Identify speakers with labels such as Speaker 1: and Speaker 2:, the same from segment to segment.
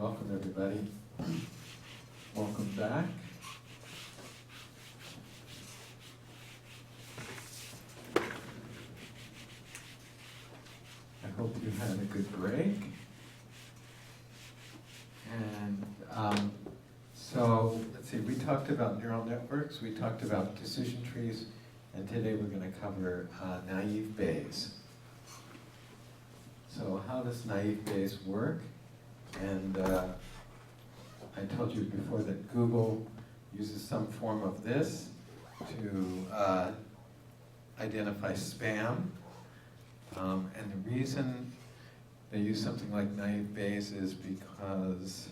Speaker 1: welcome everybody. Welcome back. I hope you had a good break. And so, let's see, we talked about neural networks, we talked about decision trees, and today we're going to cover naive Bayes. So how does naive Bayes work? And I told you before that Google uses some form of this to identify spam. And the reason they use something like naive Bayes is because,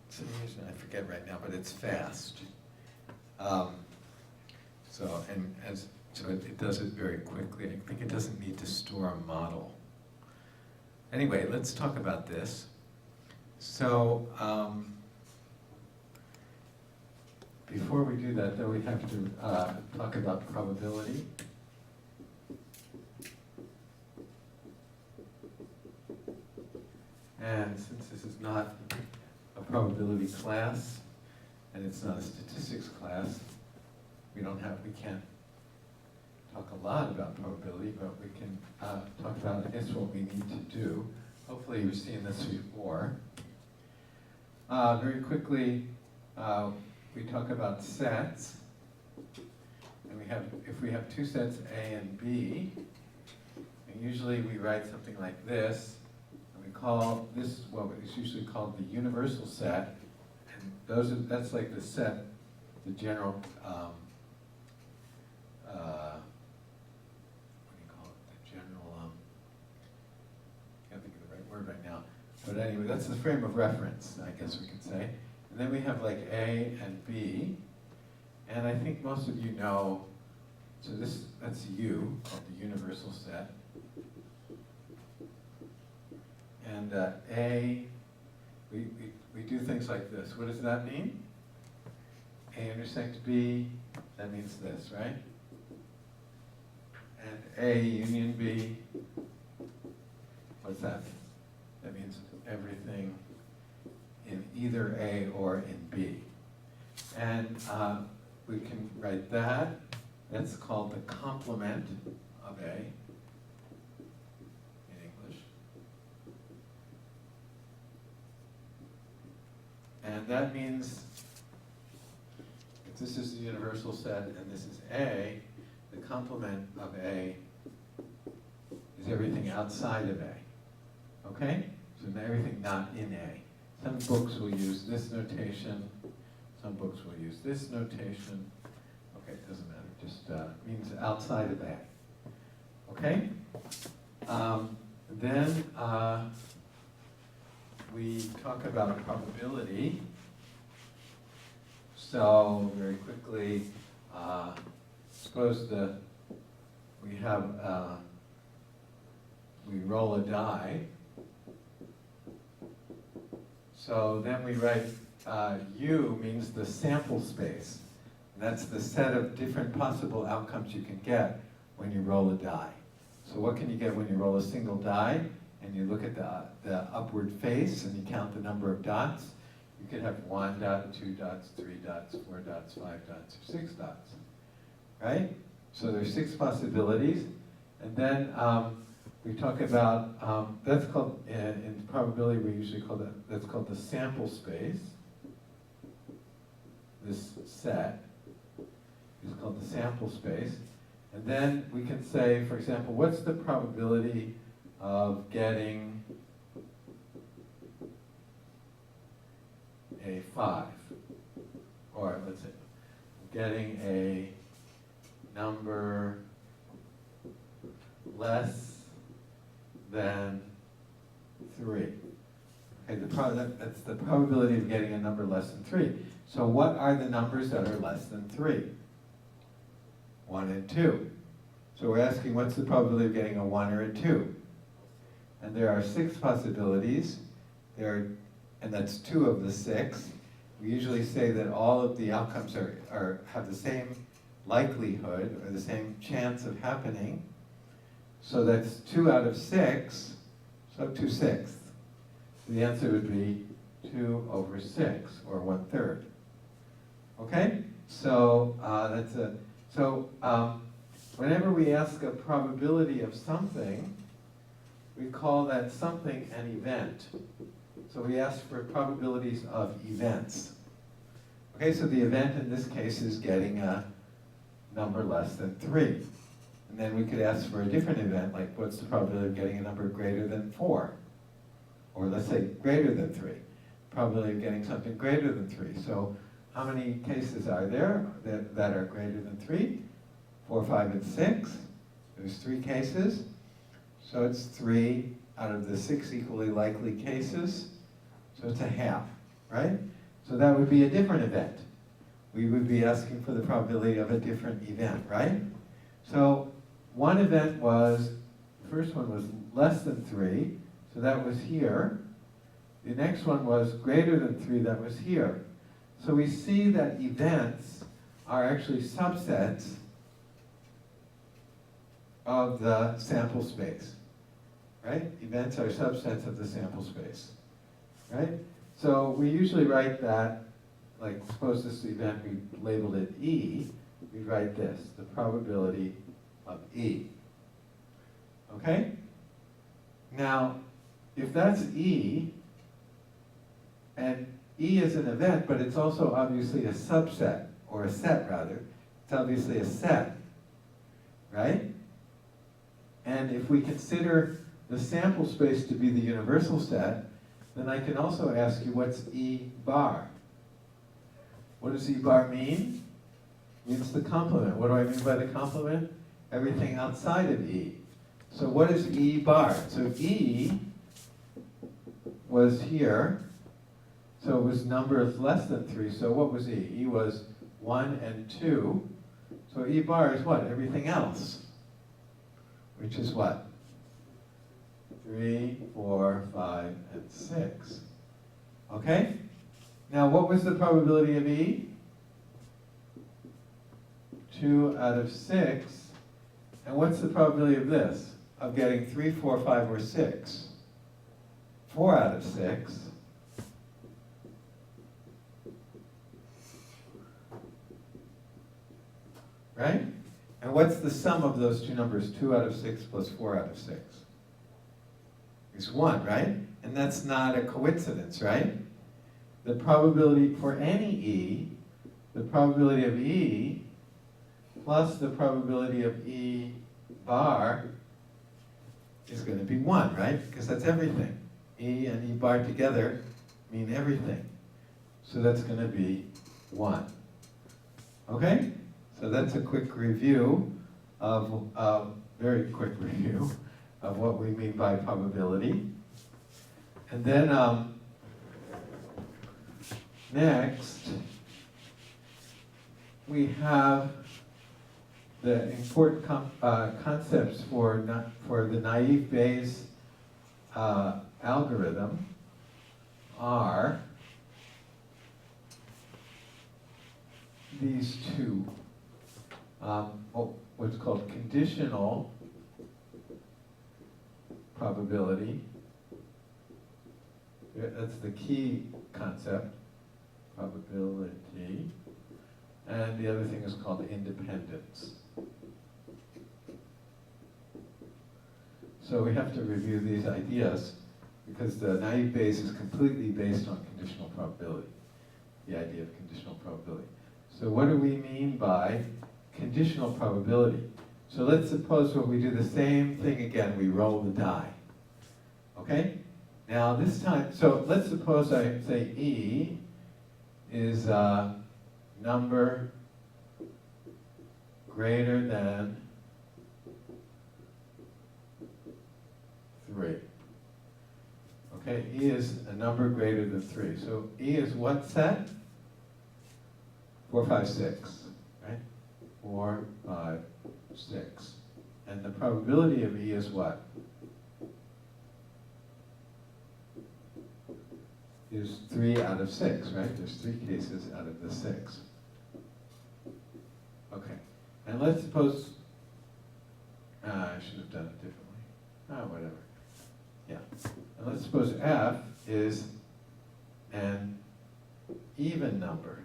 Speaker 1: some reason I forget right now, but it's fast. So it does it very quickly. I think it doesn't need to store a model. Anyway, let's talk about this. So before we do that, though, we have to talk about probability. And since this is not a probability class, and it's not a statistics class, we can't talk a lot about probability, but we can talk about, I guess, what we need to do. Hopefully you've seen this before. Very quickly, we talk about sets. And if we have two sets, A and B, and usually we write something like this, and we call this what is usually called the universal set. And that's like the set, the general, right now. But anyway, that's the frame of reference, I guess we could say. And then we have like A and B. And I think most of you know, so that's U, called the universal set. And A, we do things like this. What does that mean? A intersect B, that means this, right? And A union B, what's that mean? That means everything in either A or in B. And we can write that. That's called the complement of A in English. And that means if this is the universal set and this is A, the complement of A is everything outside of A. Okay? So everything not in A. Some books will use this notation. Some books will use this notation. Okay, it doesn't matter. Just means outside of A. Okay? Then we talk about probability. So very quickly, suppose we roll a die. So then we write U means the sample space. And that's the set of different possible outcomes you can get when you roll a die. So what can you get when you roll a single die and you look at the upward face and you count the number of dots? You could have 1 dot, 2 dots, 3 dots, 4 dots, 5 dots, or 6 dots, right? So there's 6 possibilities. And then we talk about, that's called, in probability we usually call that's called the sample space. This set is called the sample space. And then we can say, for example, what's the probability of getting a 5? Or let's say, getting a number less than 3. Okay, that's the probability of getting a number less than 3. So what are the numbers that are less than 3? 1 and 2. So we're asking what's the probability of getting a 1 or a 2? And there are 6 possibilities. And that's 2 of the 6. We usually say that all of the outcomes have the same likelihood or the same chance of happening. So that's 2 out of 6, so 2/6. So the answer would be 2 over 6, or 1/3. Okay? So whenever we ask a probability of something, we call that something an event. So we ask for probabilities of events. Okay, so the event in this case is getting a number less than 3. And then we could ask for a different event, like what's the probability of getting a number greater than 4? Or let's say greater than 3. Probability of getting something greater than 3. So how many cases are there that are greater than 3? 4, 5, and 6. There's 3 cases. So it's 3 out of the 6 equally likely cases. So it's a half, right? So that would be a different event. We would be asking for the probability of a different event, right? So one event was, the first one was less than 3, so that was here. The next one was greater than 3, that was here. So we see that events are actually subsets of the sample space, right? Events are subsets of the sample space, right? So we usually write that, like suppose this event, we labeled it E, we write this, the probability of E. Okay? Now, if that's E, and E is an event, but it's also obviously a subset, or a set rather, it's obviously a set, right? And if we consider the sample space to be the universal set, then I can also ask you what's E bar? What does E bar mean? It means the complement. What do I mean by the complement? Everything outside of E. So what is E bar? So E was here, so it was numbers less than 3. So what was E? E was 1 and 2. So E bar is what? Everything else. Which is what? 3, 4, 5, and 6. Okay? Now what was the probability of E? 2 out of 6. And what's the probability of this? Of getting 3, 4, 5, or 6? 4 out of 6. Right? And what's the sum of those two numbers? 2 out of 6 plus 4 out of 6? Is 1, right? And that's not a coincidence, right? The probability for any E, the probability of E plus the probability of E bar is going to be 1, right? Because that's everything. E and E bar together mean everything. So that's going to be 1. Okay? So that's a quick review of, very quick review of what we mean by probability. And then next, we have the important concepts for the naive Bayes algorithm are these two. What's called conditional probability. That's the key concept, probability. And the other thing is called independence. So we have to review these ideas because the naive Bayes is completely based on conditional probability, the idea of conditional probability. So what do we mean by conditional probability? So let's suppose when we do the same thing again, we roll the die. Okay? Now this time, so let's suppose I say E is a number greater than 3. Okay, E is a number greater than 3. So E is what set? 4, 5, 6, right? 4, 5, 6. And the probability of E is what? Is 3 out of 6, right? There's 3 cases out of the 6. Okay, and let's suppose, I should have done it differently. Whatever. Yeah, and let's suppose F is an even number.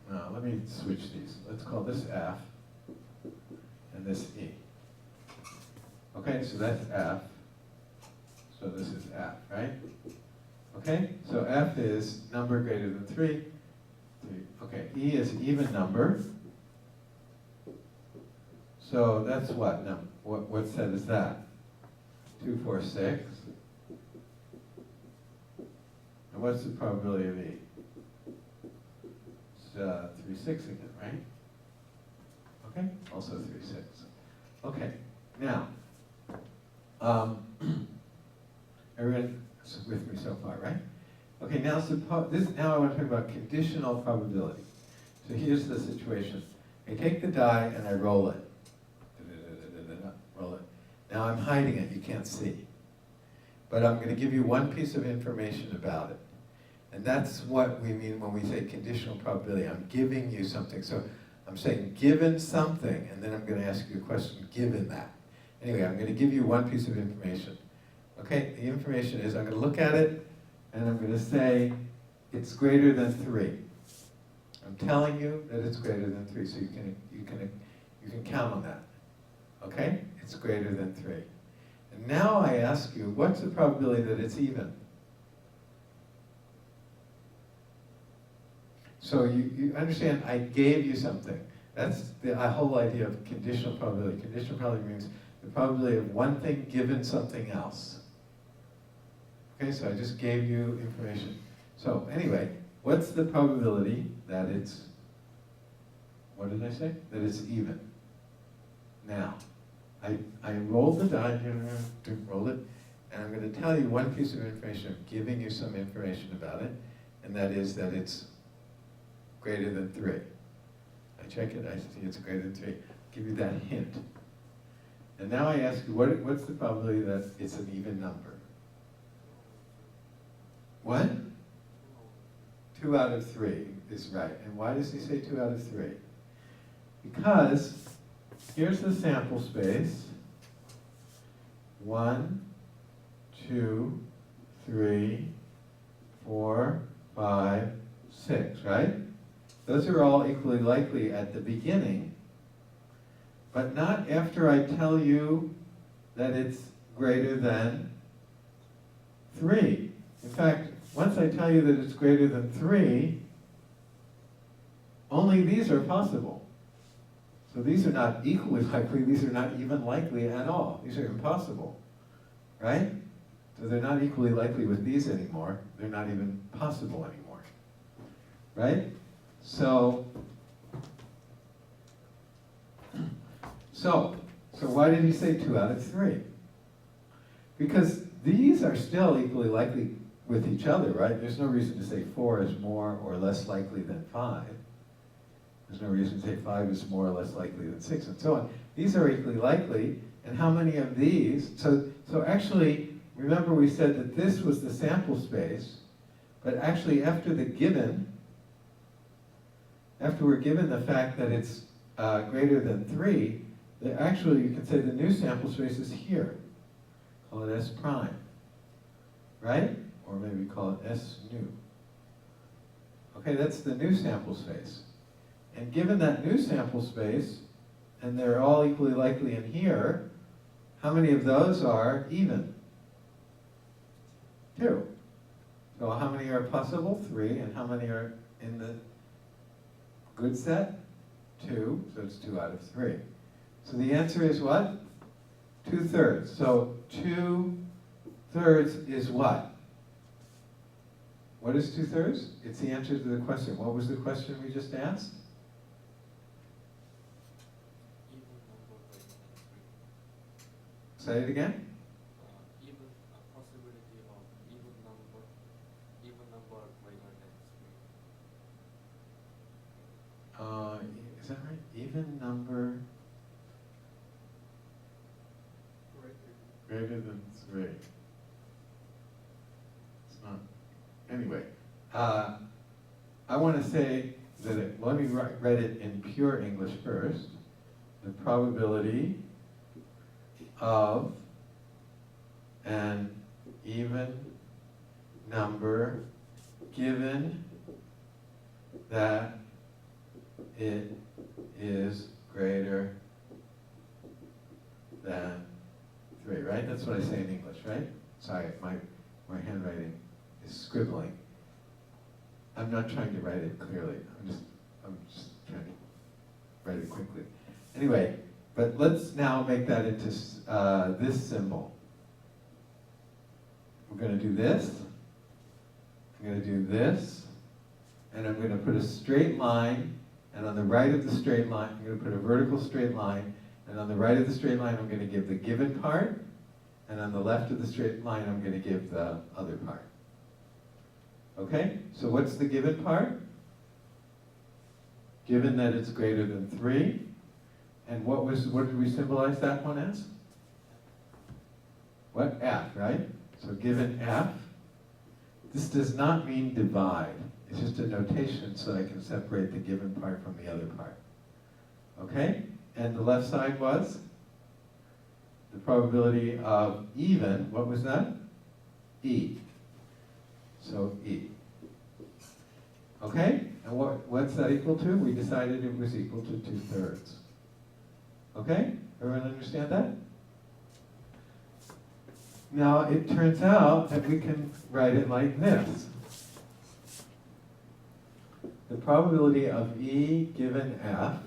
Speaker 1: Now, let me switch these. Let's call this F and this E. Okay, so that's F. So this is F, right? Okay, so F is number greater than 3. Okay, E is even number. So that's what? What set is that? 2, 4, 6. And what's the probability of E? It's 3, 6 again, right? Okay, also 3, 6. Okay, now, everyone is with me so far, right? Okay, now now I want to talk about conditional probability. So here's the situation. I take the die and I roll it. Roll it. Now I'm hiding it, you can't see. But I'm going to give you one piece of information about it. And that's what we mean when we say conditional probability. I'm giving you something. So I'm saying given something, and then I'm going to ask you a question given that. Anyway, I'm going to give you one piece of information. Okay, the information is I'm going to look at it, and I'm going to say it's greater than 3. I'm telling you that it's greater than 3, so you can count on that. Okay, it's greater than 3. And now I ask you, what's the probability that it's even? So you understand, I gave you something. That's the whole idea of conditional probability. Conditional probability means the probability of one thing given something else. Okay, so I just gave you information. So anyway, what's the probability that it's, what did I say? That it's even. Now, I rolled the die, roll it, and I'm going to tell you one piece of information. I'm giving you some information about it, and that is that it's greater than 3. I check it, I see it's greater than 3. I'll give you that hint. And now I ask you, what's the probability that it's an even number? What? 2 out of 3 is right. And why does he say 2 out of 3? Because here's the sample space. 1, 2, 3, 4, 5, 6, right? Those are all equally likely at the beginning, but not after I tell you that it's greater than 3. In fact, once I tell you that it's greater than 3, only these are possible. So these are not equally likely, these are not even likely at all. These are impossible, right? So they're not equally likely with these anymore. They're not even possible anymore, right? So why did he say 2 out of 3? Because these are still equally likely with each other, right? There's no reason to say 4 is more or less likely than 5. There's no reason to say 5 is more or less likely than 6, and so on. These are equally likely, and how many of these? So actually, remember we said that this was the sample space, but actually after the given, after we're given the fact that it's greater than 3, actually you can say the new sample space is here. Call it S prime, right? Or maybe call it S new. Okay, that's the new sample space. And given that new sample space, and they're all equally likely in here, how many of those are even? 2. So how many are possible? 3. And how many are in the good set? 2. So it's 2 out of 3. So the answer is what? 2/3. So 2/3 is what? What is 2/3? It's the answer to the question. What was the question we just asked? Say it again.
Speaker 2: Even a possibility of even number greater than 3.
Speaker 1: Is that right? Even number greater than 3. It's not. Anyway, I want to say that let me write it in pure English first. The probability of an even number given that it is greater than 3, right? That's what I say in English, right? Sorry, my handwriting is scribbling. I'm not trying to write it clearly. I'm just trying to write it quickly. Anyway, but let's now make that into this symbol. We're going to do this. I'm going to do this. And I'm going to put a straight line. And on the right of the straight line, I'm going to put a vertical straight line. And on the right of the straight line, I'm going to give the given part. And on the left of the straight line, I'm going to give the other part. Okay? So what's the given part? Given that it's greater than 3. And what did we symbolize that one as? What? F, right? So given F. This does not mean divide. It's just a notation so I can separate the given part from the other part. Okay? And the left side was? The probability of even, what was that? E. So E. Okay? And what's that equal to? We decided it was equal to 2/3. Okay? Everyone understand that? Now, it turns out that we can write it like this. The probability of E given F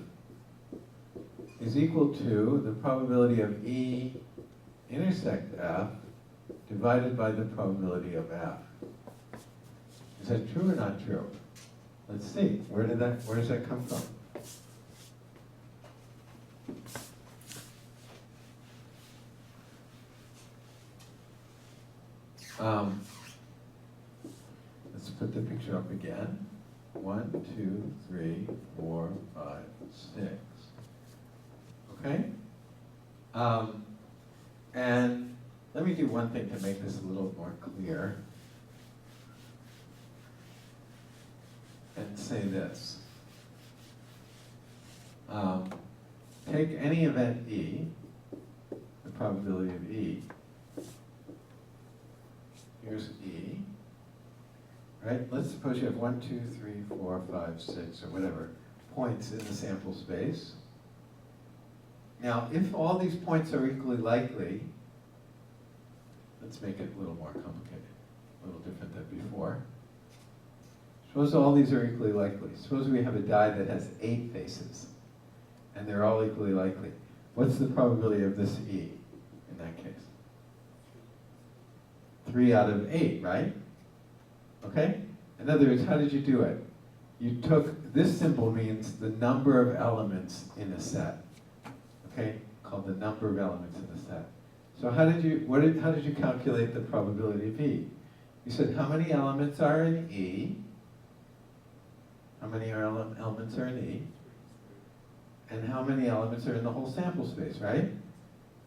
Speaker 1: is equal to the probability of E intersect F divided by the probability of F. Is that true or not true? Let's see. Where does that come from? Let's put the picture up again. 1, 2, 3, 4, 5, 6. Okay? And let me do one thing to make this a little more clear. And say this. Take any event E, the probability of E. Here's E. Right? Let's suppose you have 1, 2, 3, 4, 5, 6, or whatever points in the sample space. Now, if all these points are equally likely, let's make it a little more complicated, a little different than before. Suppose all these are equally likely. Suppose we have a die that has 8 faces, and they're all equally likely. What's the probability of this E in that case? 3 out of 8, right? Okay? In other words, how did you do it? You took, this symbol means the number of elements in a set. Okay? Called the number of elements in a set. So how did you calculate the probability of E? You said how many elements are in E? How many elements are in E? And how many elements are in the whole sample space, right?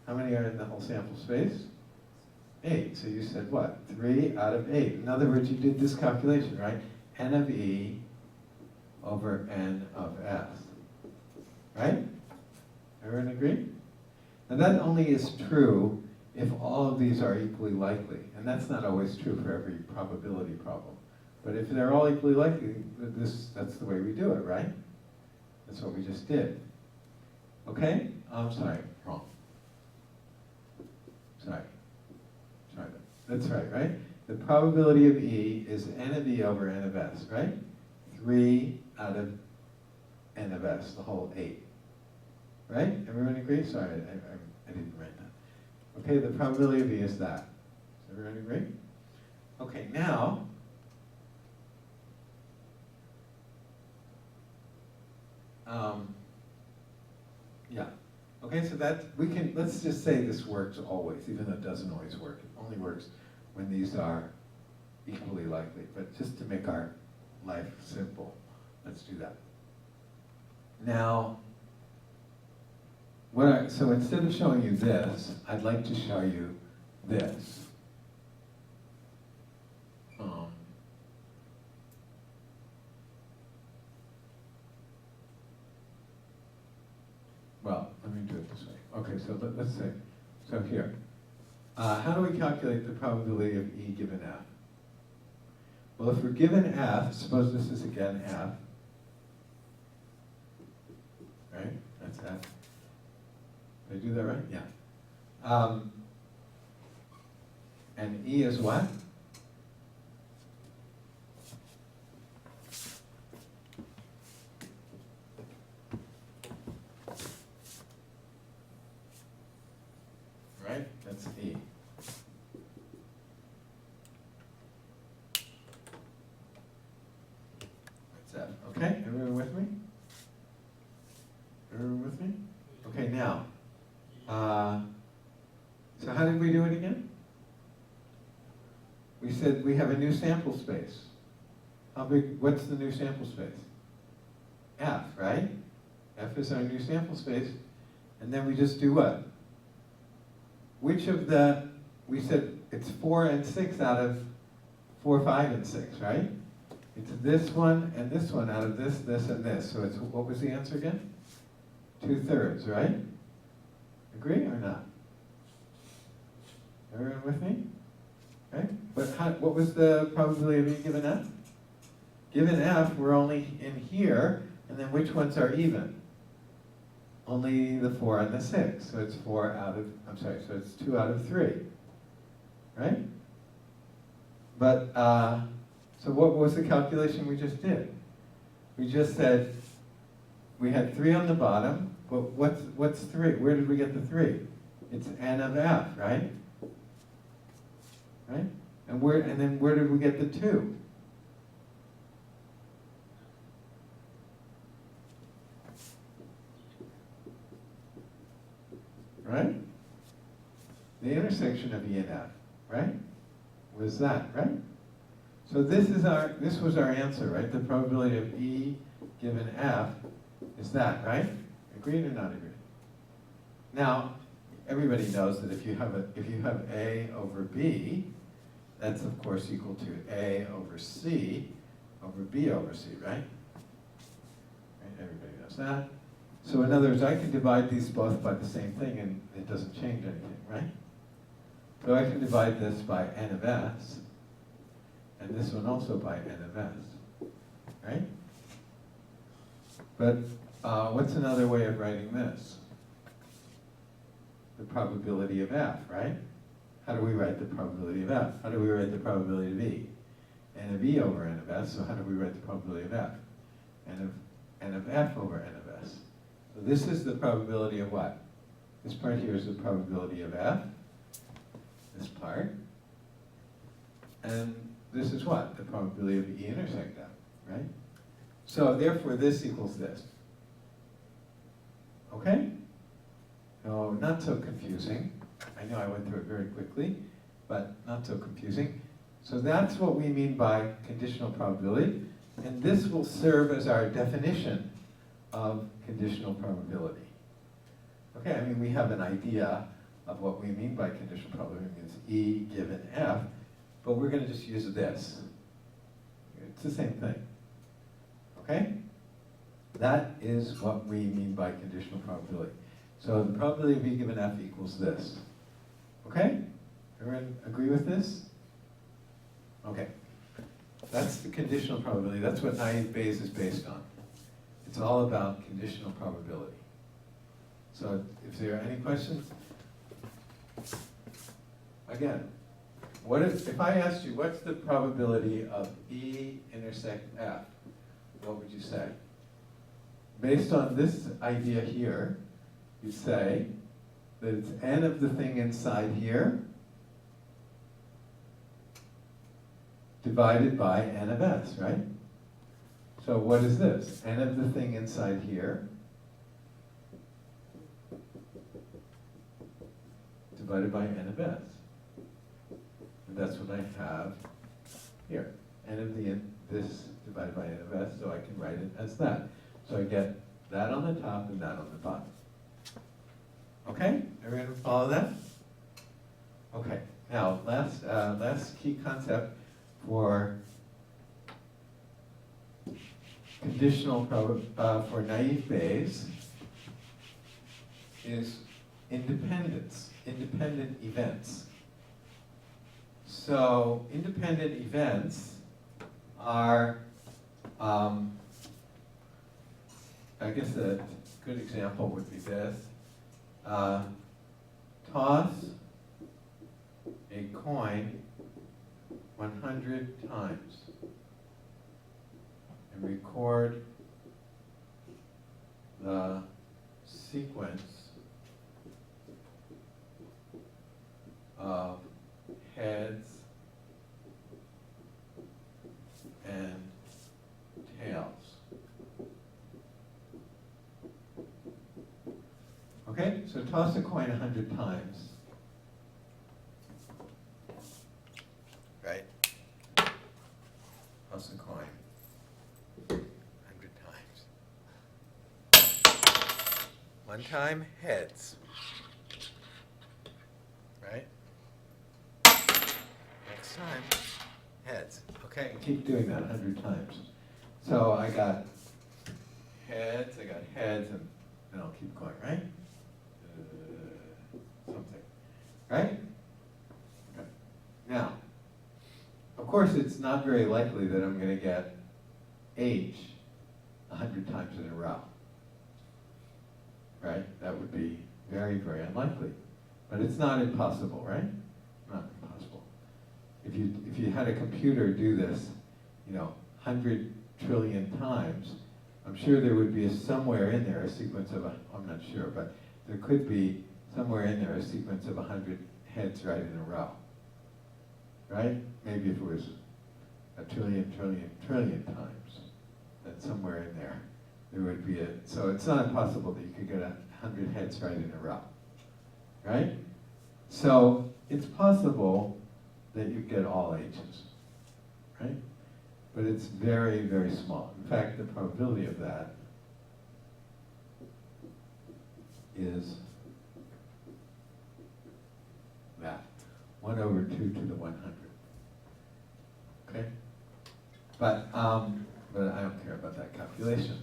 Speaker 1: How many are in the whole sample space? 8. So you said what? 3 out of 8. In other words, you did this calculation, right? N of E over N of S. Right? Everyone agree? And that only is true if all of these are equally likely. And that's not always true for every probability problem. But if they're all equally likely, that's the way we do it, right? That's what we just did. Okay? I'm sorry, wrong. Sorry. That's right? The probability of E is N of E over N of S, right? 3 out of N of S, the whole 8. Right? Everyone agree? Sorry, I didn't write that. Okay, the probability of E is that. Does everyone agree? Okay, now, yeah. Okay, so let's just say this works always, even though it doesn't always work. It only works when these are equally likely. But just to make our life simple, let's do that. Now, so instead of showing you this, I'd like to show you this. Well, let me do it this way. Okay, so let's say So here, how do we calculate the probability of E given F? Well, if we're given F, suppose this is again F, right? That's F. Did I do that right? Yeah. And E is what? Right? That's E. That's F. Okay, everyone with me? Everyone with me? Okay, now, so how did we do it again? We said we have a new sample space. How big, what's the new sample space? F, right? F is our new sample space. And then we just do what? Which of the, we said it's 4 and 6 out of 4, 5, and 6, right? It's this one and this one out of this, this, and this. So it's, what was the answer again? 2/3, right? Agree or not? Everyone with me? Okay. But how, what was the probability of E given F? Given F, we're only in here, and then which ones are even? Only the 4 and the 6. So it's 4 out of, I'm sorry, so it's 2 out of 3. Right? But, so what was the calculation we just did? We just said we had 3 on the bottom, but what's 3? Where did we get the 3? It's N of F, right? Right? And then where did we get the 2? Right? The intersection of E and F, right? Was that, right? So this was our answer, right? The probability of E given F is that, right? Agreed or not agreed? Now, everybody knows that if you have A over B, that's of course equal to A over C over B over C, right? Everybody knows that. So in other words, I can divide these both by the same thing and it doesn't change anything, right? So I can divide this by N of S, and this one also by N of S, right? But what's another way of writing this? The probability of F, right? How do we write the probability of F? How do we write the probability of E? N of E over N of S, so how do we write the probability of F? N of F over N of S. So this is the probability of what? This part here is the probability of F, this part. And this is what? The probability of E intersect F, right? So therefore this equals this. Okay? No, not so confusing. I know I went through it very quickly, but not so confusing. So that's what we mean by conditional probability. And this will serve as our definition of conditional probability. Okay, I mean, we have an idea of what we mean by conditional probability. It means E given F, but we're going to just use this. It's the same thing. Okay? That is what we mean by conditional probability. So the probability of E given F equals this. Okay? Everyone agree with this? Okay. That's the conditional probability. That's what naive Bayes is based on. It's all about conditional probability. So if there are any questions, again, what if I asked you what's the probability of E intersect F, what would you say? Based on this idea here, you'd say that it's N of the thing inside here divided by N of S, right? So what is this? N of the thing inside here divided by N of S. And that's what I have here. N of this divided by N of S, so I can write it as that. So I get that on the top and that on the bottom. Okay? Everyone follow that? Okay. Now, last key concept for conditional for naive Bayes is independent events. So independent events are, I guess a good example would be this. Toss a coin 100 times and record the sequence of heads and tails. Okay, so toss a coin 100 times. Right? Toss a coin 100 times. One time, heads. Right? Next time, heads. Okay, keep doing that 100 times. So I got heads, and then I'll keep going, right? Something. Right? Okay. Now, of course, it's not very likely that I'm going to get H 100 times in a row. Right? That would be very, very unlikely. But it's not impossible, right? Not impossible. If you had a computer do this, 100 trillion times, I'm sure there would be somewhere in there a sequence of, I'm not sure, but there could be somewhere in there a sequence of 100 heads right in a row. Right? Maybe if it was a trillion times, then somewhere in there would be so it's not impossible that you could get 100 heads right in a row. Right? So it's possible that you get all H's. Right? But it's very, very small. In fact, the probability of that is that 1 over 2 to the 100. Okay? But I don't care about that calculation.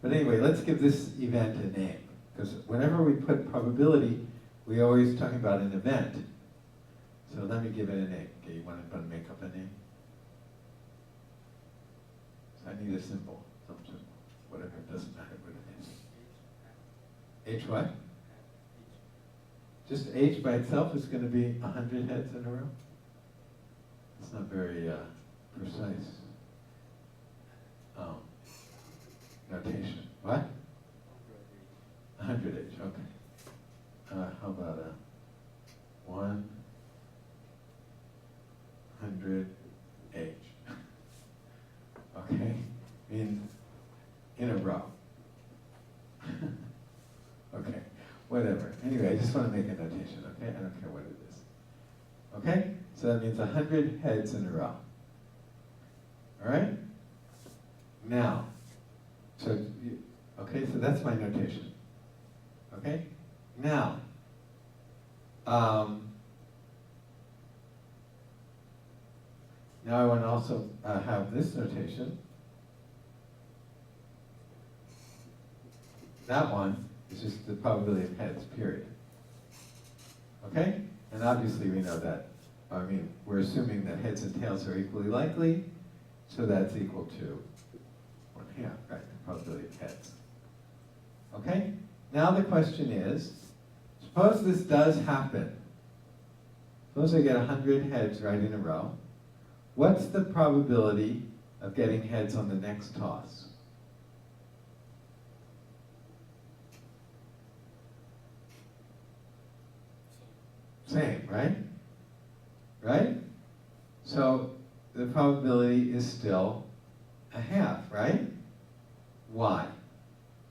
Speaker 1: But anyway, let's give this event a name. Because whenever we put probability, we always talk about an event. So let me give it a name. Okay, you want to make up a name? So I need a symbol, some symbol, whatever, it doesn't matter what it is. H what? Just H by itself is going to be 100 heads in a row? It's not very precise notation. What? 100 H, okay. How about 100 H? Okay, means in a row. Okay, whatever. Anyway, I just want to make a notation, okay? I don't care what it is. Okay? So that means 100 heads in a row. All right? Now, okay, so that's my notation. Okay? Now, now I want to also have this notation. That one is just the probability of heads, period. Okay? And obviously we know that. We're assuming that heads and tails are equally likely, so that's equal to 1/2, right? The probability of heads. Okay? Now the question is, suppose this does happen. Suppose I get 100 heads right in a row. What's the probability of getting heads on the next toss? Same, right? Right? So the probability is still 1/2, right? Why?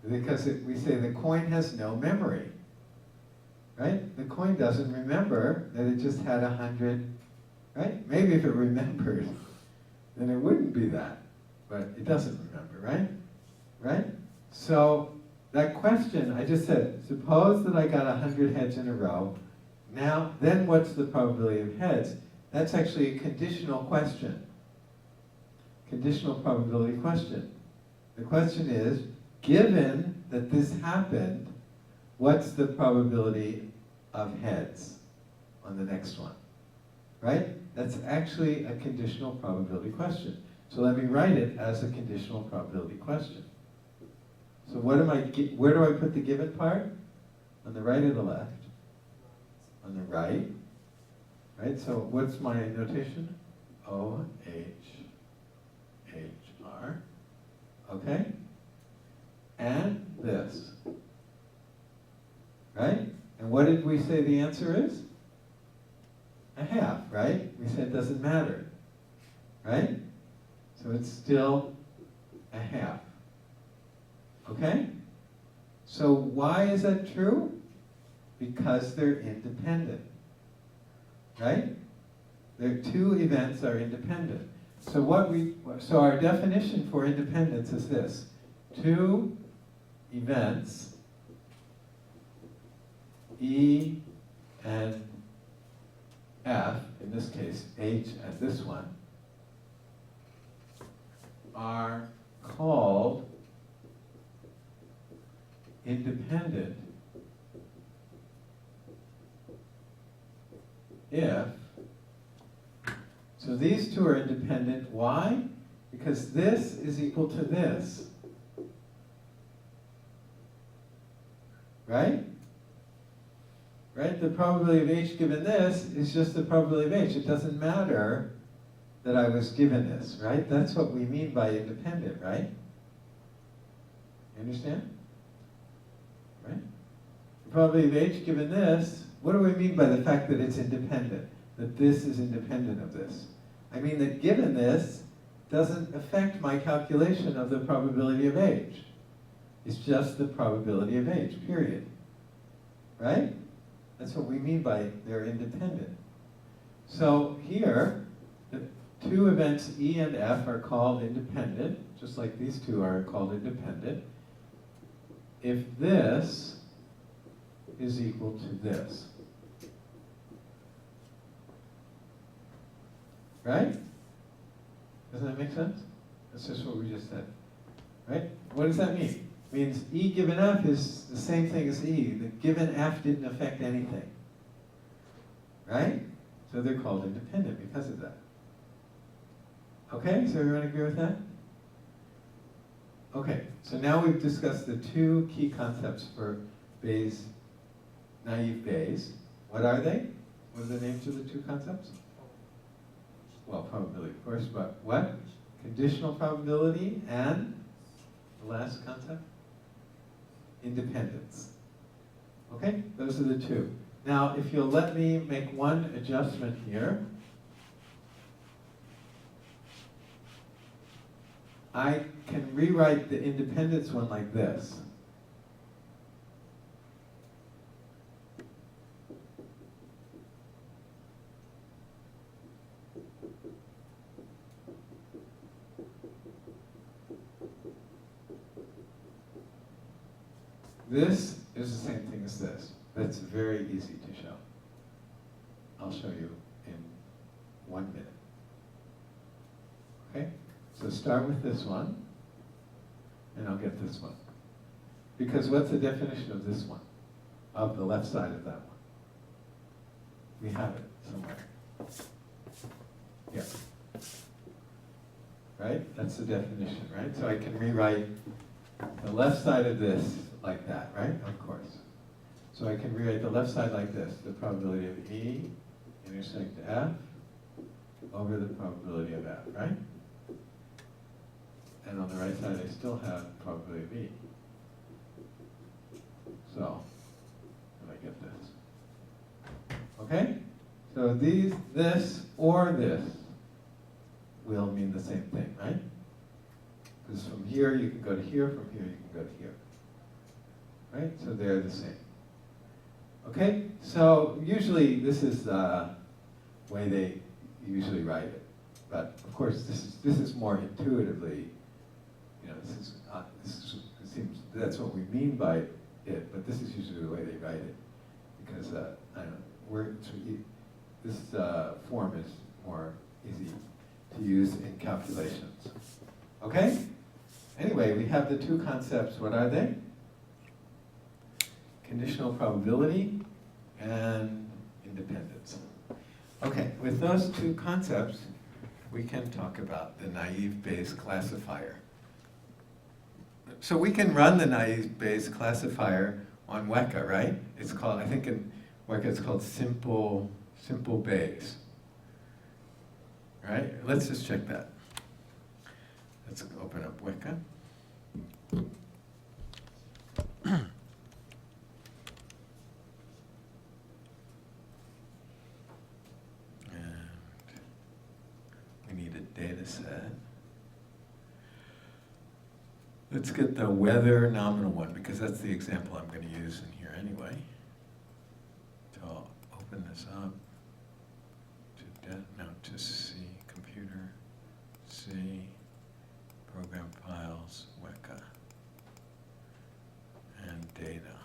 Speaker 1: Because we say the coin has no memory. Right? The coin doesn't remember that it just had 100, right? Maybe if it remembered, then it wouldn't be that. But it doesn't remember, right? Right? So that question, I just said, suppose that I got 100 heads in a row. Now, then what's the probability of heads? That's actually a conditional question. Conditional probability question. The question is, given that this happened, what's the probability of heads on the next one, right? That's actually a conditional probability question. So let me write it as a conditional probability question. So what am where do I put the given part? On the right or the left? On the right. Right, so what's my notation? O, H, H, R. Okay? And this. Right? And what did we say the answer is? A half, right? We said it doesn't matter. Right? So it's still a half. Okay? So why is that true? Because they're independent. Right? Their two events are independent. So our definition for independence is this. Two events, E and F, in this case H and this one, are called independent if, so these two are independent. Why? Because this is equal to this. Right? Right? The probability of H given this is just the probability of H. It doesn't matter that I was given this, right? That's what we mean by independent, right? You understand? Right? The probability of H given this, what do we mean by the fact that it's independent? That this is independent of this? I mean that given this doesn't affect my calculation of the probability of H. It's just the probability of H, period. Right? That's what we mean by they're independent. So here, the two events E and F are called independent, just like these two are called independent, if this is equal to this. Right? Doesn't that make sense? That's just what we just said. Right? What does that mean? It means E given F is the same thing as E. The given F didn't affect anything. Right? So they're called independent because of that. Okay, so everyone agree with that? Okay, so now we've discussed the two key concepts for Bayes, naive Bayes. What are they? What are the names of the two concepts? Well, probability, of course, but what? Conditional probability and the last concept? Independence. Okay, those are the two. Now, if you'll let me make one adjustment here. I can rewrite the independence one like this. This is the same thing as this. That's very easy to show. I'll show you in 1 minute. Okay? So start with this one, and I'll get this one. Because what's the definition of this one? Of the left side of that one? We have it somewhere. Yeah. Right? That's the definition, right? So I can rewrite the left side of this like that, right? Of course. So I can rewrite the left side like this. The probability of E intersect F over the probability of F, right? And on the right side, I still have probability of E. So, let me get this. Okay? So this, or this will mean the same thing, right? Because from here you can go to here, from here you can go to here. Right? So they're the same. Okay? So usually this is the way they usually write it. But of course this is more intuitively, you know, it seems that's what we mean by it, but this is usually the way they write it. Because I don't know, this form is more easy to use in calculations. Okay? Anyway, we have the two concepts. What are they? Conditional probability and independence. Okay, with those two concepts, we can talk about the naive Bayes classifier. So we can run the naive Bayes classifier on Weka, right? It's called, I think in Weka it's called simple Bayes. Right? Let's just check that. Let's open up Weka. Data set. Let's get the weather nominal one because that's the example I'm going to use in here anyway. So I'll open this up to C, computer, C, program files, Weka, and data.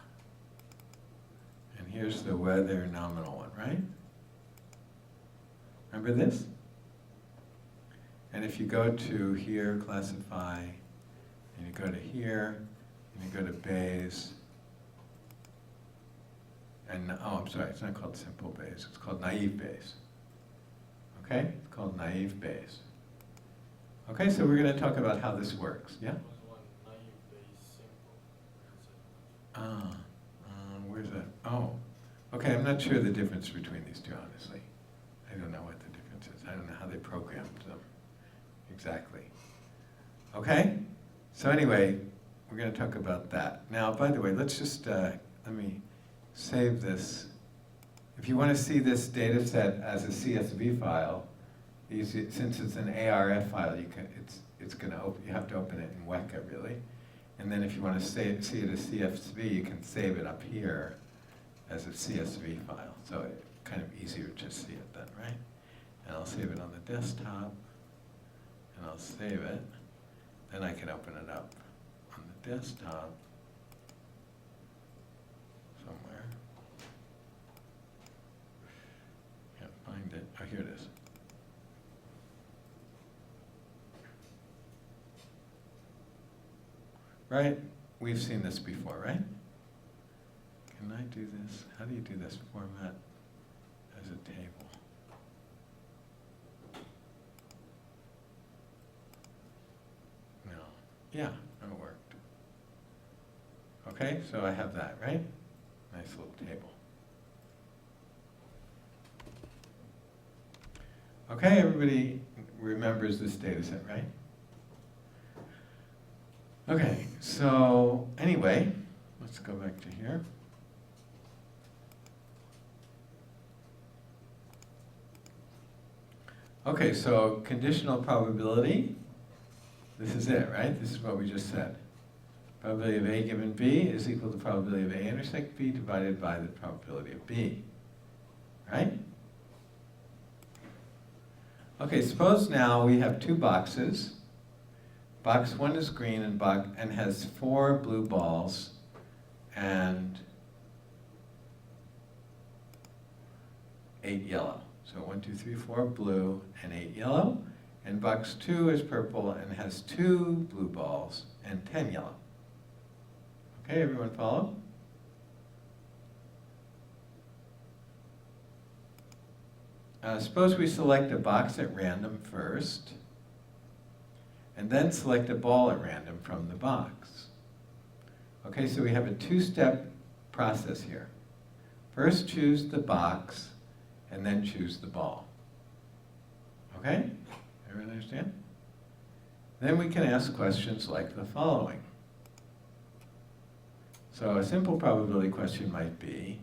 Speaker 1: And here's the weather nominal one, right? Remember this? And if you go to here, classify, and you go to here, and you go to Bayes, and oh, I'm sorry, it's not called simple Bayes, it's called naive Bayes. Okay, it's called naive Bayes. Okay, so we're going to talk about how this works, yeah? Where's that? Oh, okay, I'm not sure the difference between these two, honestly. I don't know what the difference is. I don't know how they programmed them. Exactly. Okay? So anyway, we're going to talk about that. Now, by the way, let's just, let me save this. If you want to see this data set as a CSV file, since it's an ARF file, it's going to you have to open it in Weka, really. And then if you want to see it as CSV, you can save it up here as a CSV file. So it's kind of easier to see it then, right? And I'll save it on the desktop. And I'll save it, then I can open it up on the desktop somewhere. Can't find it. Oh, here it is. Right? We've seen this before, right? Can I do this? How do you do this? Format as a table. Yeah, it worked. Okay, so I have that, right? Nice little table. Okay, everybody remembers this data set, right? Okay, so anyway, let's go back to here. Okay, so conditional probability. This is it, right? This is what we just said. Probability of A given B is equal to the probability of A intersect B divided by the probability of B. Right? Okay, suppose now we have two boxes. Box 1 is green and has 4 blue balls and 8 yellow. So 1, 2, 3, 4 blue and 8 yellow. And box 2 is purple and has 2 blue balls and 10 yellow. Okay, everyone follow? Suppose we select a box at random first, and then select a ball at random from the box. Okay, so we have a 2-step process here. First choose the box, and then choose the ball. Okay? Everyone understand? Then we can ask questions like the following. So a simple probability question might be,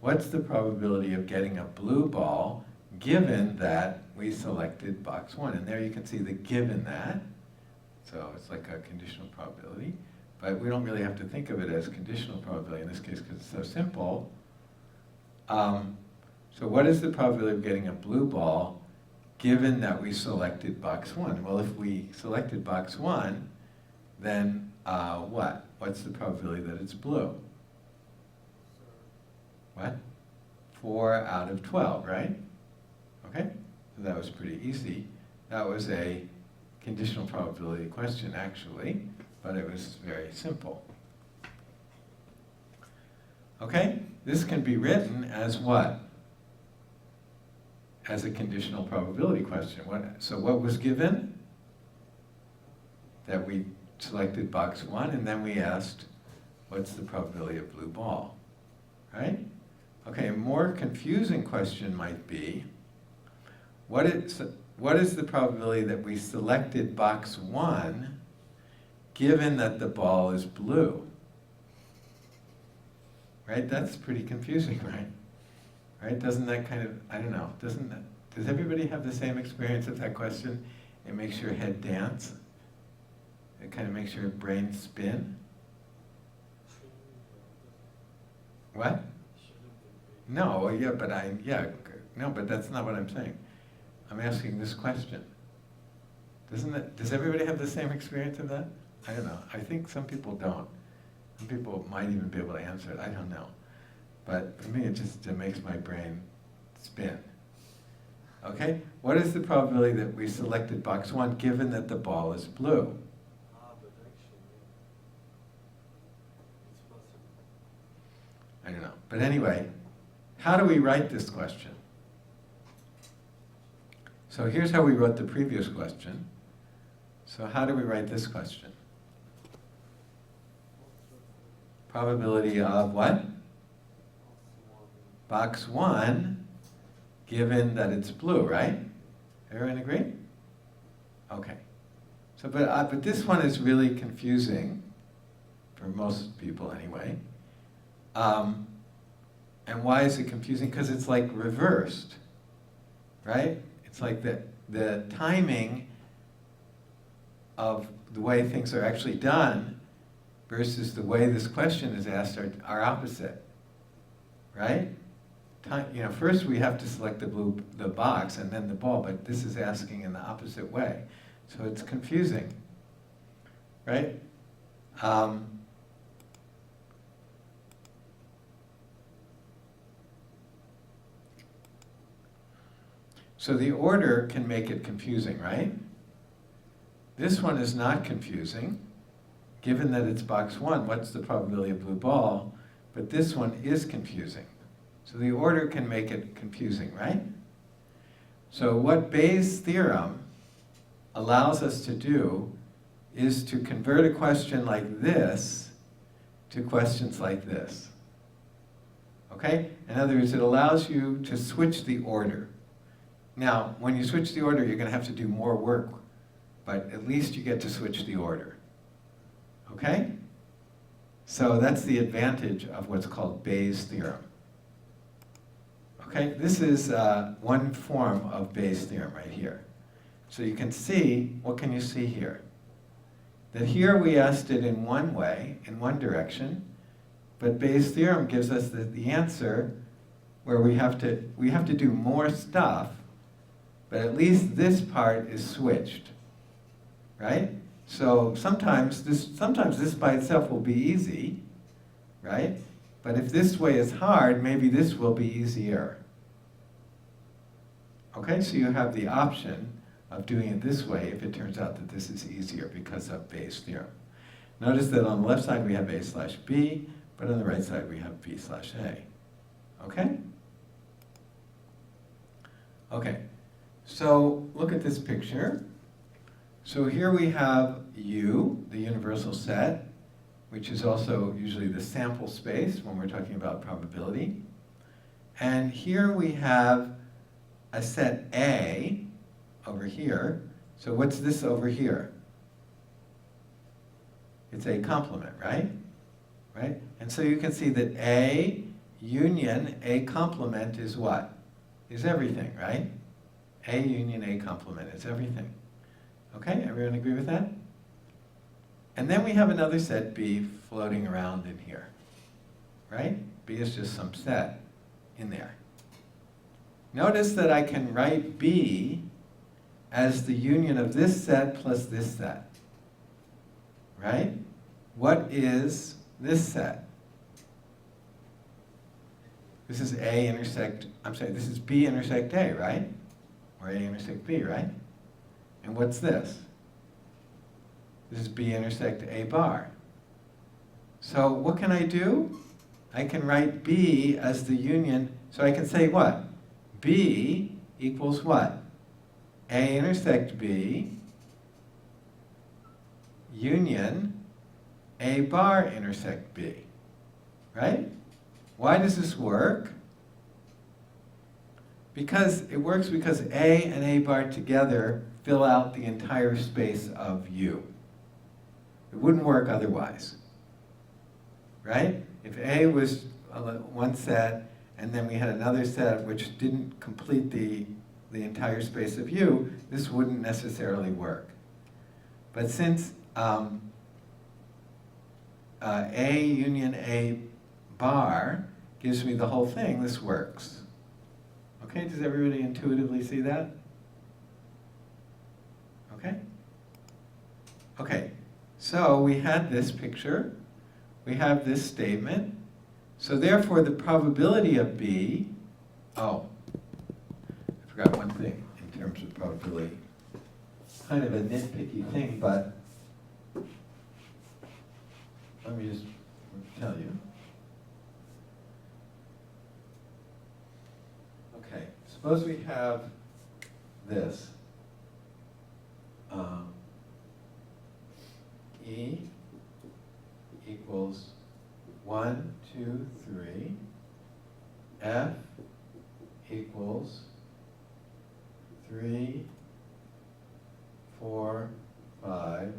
Speaker 1: what's the probability of getting a blue ball given that we selected box 1? And there you can see the given that. So it's like a conditional probability. But we don't really have to think of it as conditional probability in this case because it's so simple. So what is the probability of getting a blue ball given that we selected box 1? Well, if we selected box 1, then what? What's the probability that it's blue? What? 4 out of 12, right? Okay, so that was pretty easy. That was a conditional probability question, actually, but it was very simple. Okay? This can be written as what? As a conditional probability question. So what was given? That we selected box 1, and then we asked, what's the probability of blue ball? Right? Okay, a more confusing question might be, what is the probability that we selected box 1 given that the ball is blue? Right? That's pretty confusing, right? Right? Doesn't that kind of, I don't know, does everybody have the same experience of that question? It makes your head dance? It kind of makes your brain spin? What? No, yeah, but no, but that's not what I'm saying. I'm asking this question. Does everybody have the same experience of that? I don't know. I think some people don't. Some people might even be able to answer it. I don't know. But for me, it makes my brain spin. Okay? What is the probability that we selected box 1 given that the ball is blue?
Speaker 2: But actually, it's possible.
Speaker 1: I don't know. But anyway, how do we write this question? So here's how we wrote the previous question. So how do we write this question? Probability of what? Box 1, given that it's blue, right? Everyone agree? Okay. So, but this one is really confusing, for most people anyway. And why is it confusing? Because it's like reversed, right? It's like the timing of the way things are actually done versus the way this question is asked are opposite, right? First we have to select the box and then the ball, but this is asking in the opposite way. So it's confusing, right? So the order can make it confusing, right? This one is not confusing. Given that it's box 1, what's the probability of blue ball? But this one is confusing. So the order can make it confusing, right? So what Bayes' theorem allows us to do is to convert a question like this to questions like this. Okay? In other words, it allows you to switch the order. Now, when you switch the order, you're going to have to do more work, but at least you get to switch the order. Okay? So that's the advantage of what's called Bayes' theorem. Okay, this is one form of Bayes' theorem right here. So you can see, what can you see here? That here we asked it in one way, in one direction, but Bayes' theorem gives us the answer where we have to do more stuff, but at least this part is switched, right? So sometimes this by itself will be easy, right? But if this way is hard, maybe this will be easier. Okay, so you have the option of doing it this way if it turns out that this is easier because of Bayes' theorem. Notice that on the left side we have A/B, but on the right side we have B/A. Okay? Okay, so look at this picture. So here we have U, the universal set, which is also usually the sample space when we're talking about probability. And here we have a set A over here. So what's this over here? It's A complement, right? Right? And so you can see that A union A complement is what? Is everything, right? A union A complement is everything. Okay, everyone agree with that? And then we have another set B floating around in here, right? B is just some set in there. Notice that I can write B as the union of this set plus this set, right? What is this set? This is this is B intersect A, right? Or A intersect B, right? And what's this? This is B intersect A bar. So what can I do? I can write B as the union, so I can say what? B equals what? A intersect B union A bar intersect B, right? Why does this work? Because it works because A and A bar together fill out the entire space of U. It wouldn't work otherwise, right? If A was one set, and then we had another set which didn't complete the entire space of U, this wouldn't necessarily work. But since A union A bar gives me the whole thing, this works. Okay, does everybody intuitively see that? Okay? Okay, so we had this picture, we have this statement, so therefore the probability of B, oh, I forgot one thing in terms of probability. Kind of a nitpicky thing, but let me just tell you. Okay, suppose we have this. E equals 1, 2, 3. F equals 3, 4, 5.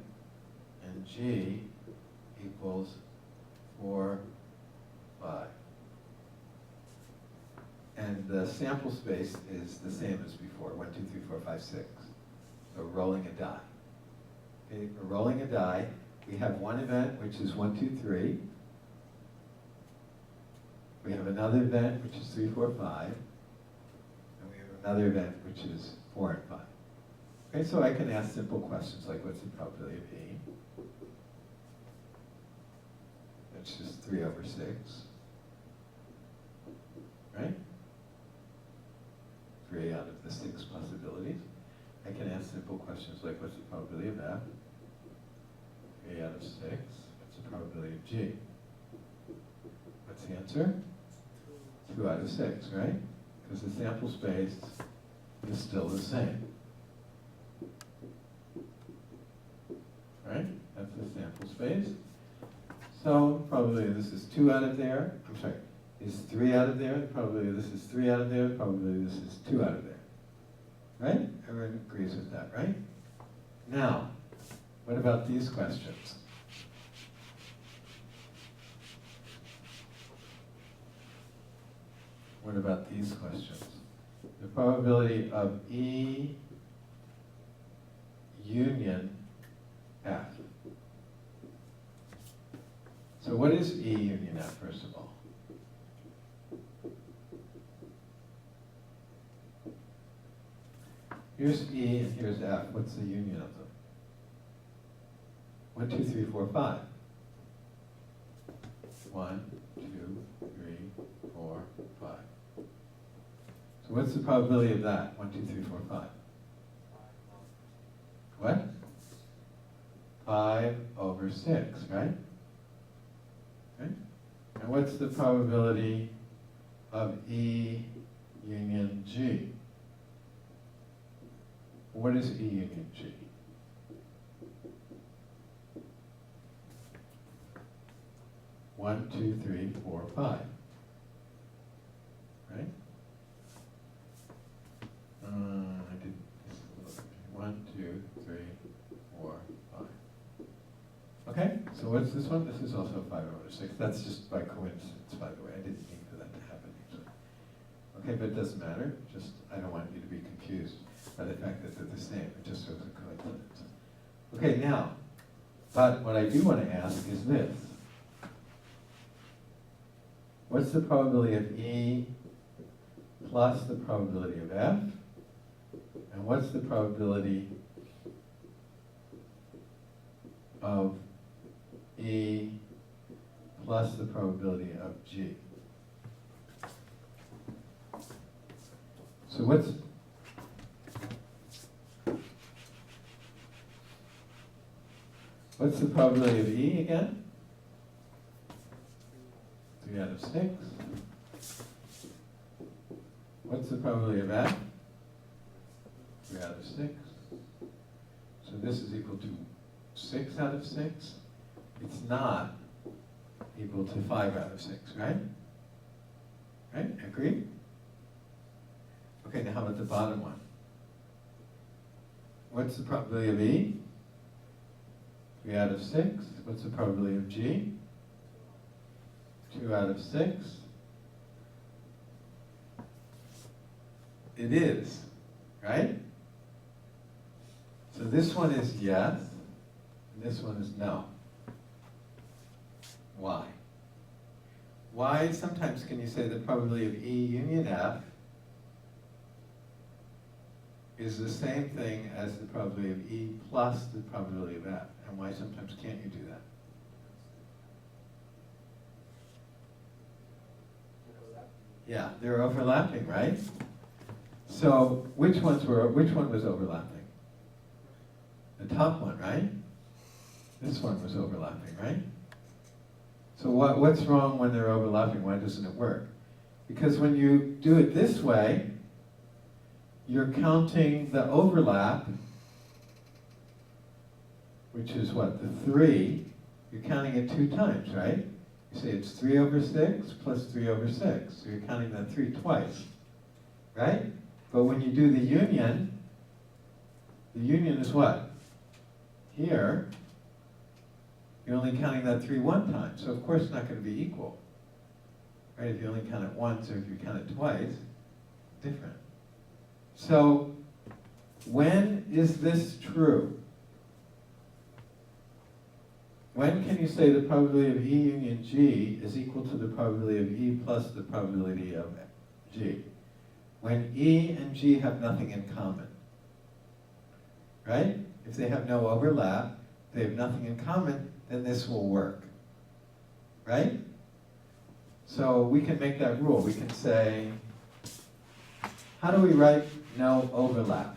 Speaker 1: And G equals 4, 5. And the sample space is the same as before, 1, 2, 3, 4, 5, 6. So rolling a die. Okay, we're rolling a die. We have one event, which is 1, 2, 3. We have another event, which is 3, 4, 5. And we have another event, which is 4 and 5. Okay, so I can ask simple questions like, what's the probability of E? That's just 3 over 6. Right? 3 out of the 6 possibilities. I can ask simple questions like, what's the probability of F? 3 out of 6. What's the probability of G? What's the answer? 2 out of 6, right? Because the sample space is still the same. Right? That's the sample space. So probably this is 2 out of there. I'm sorry, is 3 out of there. Probably this is 3 out of there. Probably this is 2 out of there. Right? Everyone agrees with that, right? Now, what about these questions? What about these questions? The probability of E union F. So what is E union F, first of all? Here's E and here's F. What's the union of them? 1, 2, 3, 4, 5. 1, 2, 3, 4, 5. So what's the probability of that? 1, 2, 3, 4, 5. What? 5 over 6, right? Okay. And what's the probability of E union G? What is E union G? One, 2, 3, 4, 5. Right? I did 1, 2, 3, 4, 5. Okay, so what's this one? This is also 5 over 6. That's just by coincidence, by the way. I didn't mean for that to happen, actually. Okay, but it doesn't matter. Just, I don't want you to be confused by the fact that they're the same. It just shows a coincidence. Okay, now, but what I do want to ask is this. What's the probability of E plus the probability of F? And what's the probability of E plus the probability of G? So what's the probability of E again? 3 out of 6. What's the probability of F? 3 out of 6. So this is equal to 6 out of 6. It's not equal to 5 out of 6, right? Right? Agree? Okay, now how about the bottom one? What's the probability of E? 3 out of 6. What's the probability of G? 2 out of 6. It is, right? So this one is yes, and this one is no. Why? Why sometimes can you say the probability of E union F is the same thing as the probability of E plus the probability of F? And why sometimes can't you do that? Yeah, they're overlapping, right? So which one was overlapping? The top one, right? This one was overlapping, right? So what's wrong when they're overlapping? Why doesn't it work? Because when you do it this way, you're counting the overlap, which is what, the 3, you're counting it 2 times, right? You say it's 3 over 6 plus 3 over 6. So you're counting that 3 twice, right? But when you do the union is what? Here, you're only counting that 3 one time. So of course it's not going to be equal. Right? If you only count it once or if you count it twice, different. So when is this true? When can you say the probability of E union G is equal to the probability of E plus the probability of G? When E and G have nothing in common. Right? If they have no overlap, they have nothing in common, then this will work. Right? So we can make that rule. We can say, how do we write no overlap?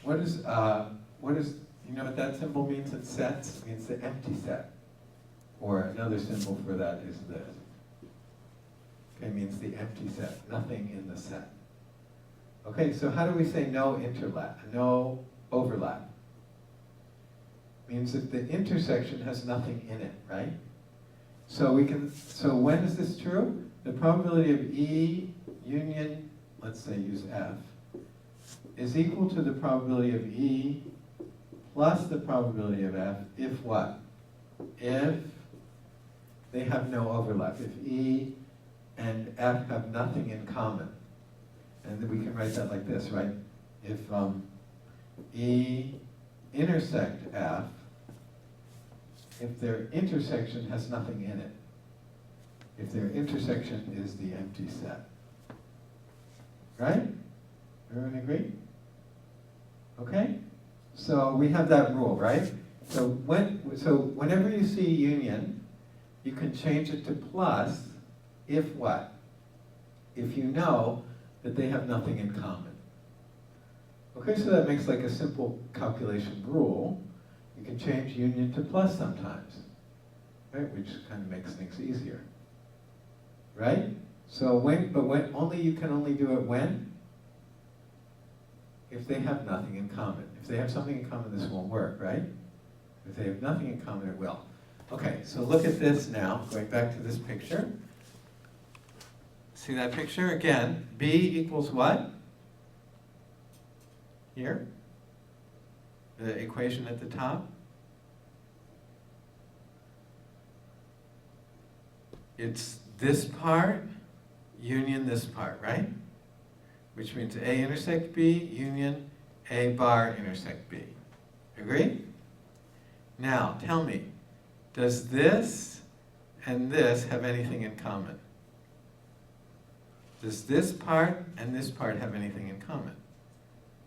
Speaker 1: What is, you know what that symbol means in sets? It means the empty set. Or another symbol for that is this. Okay, it means the empty set, nothing in the set. Okay, so how do we say no no overlap? Means that the intersection has nothing in it, right? So when is this true? The probability of E union, let's say use F, is equal to the probability of E plus the probability of F if what? If they have no overlap. If E and F have nothing in common. And then we can write that like this, right? If E intersect F, if their intersection has nothing in it. If their intersection is the empty set. Right? Everyone agree? Okay? So we have that rule, right? So whenever you see union, you can change it to plus if what? If you know that they have nothing in common. Okay, so that makes like a simple calculation rule. You can change union to plus sometimes, right? Which kind of makes things easier, right? So you can only do it when? If they have nothing in common. If they have something in common, this won't work, right? If they have nothing in common, it will. Okay, so look at this now, going back to this picture. See that picture? Again, B equals what? Here? The equation at the top? It's this part, union this part, right? Which means A intersect B, union A bar intersect B. Agree? Now, tell me, does this and this have anything in common? Does this part and this part have anything in common?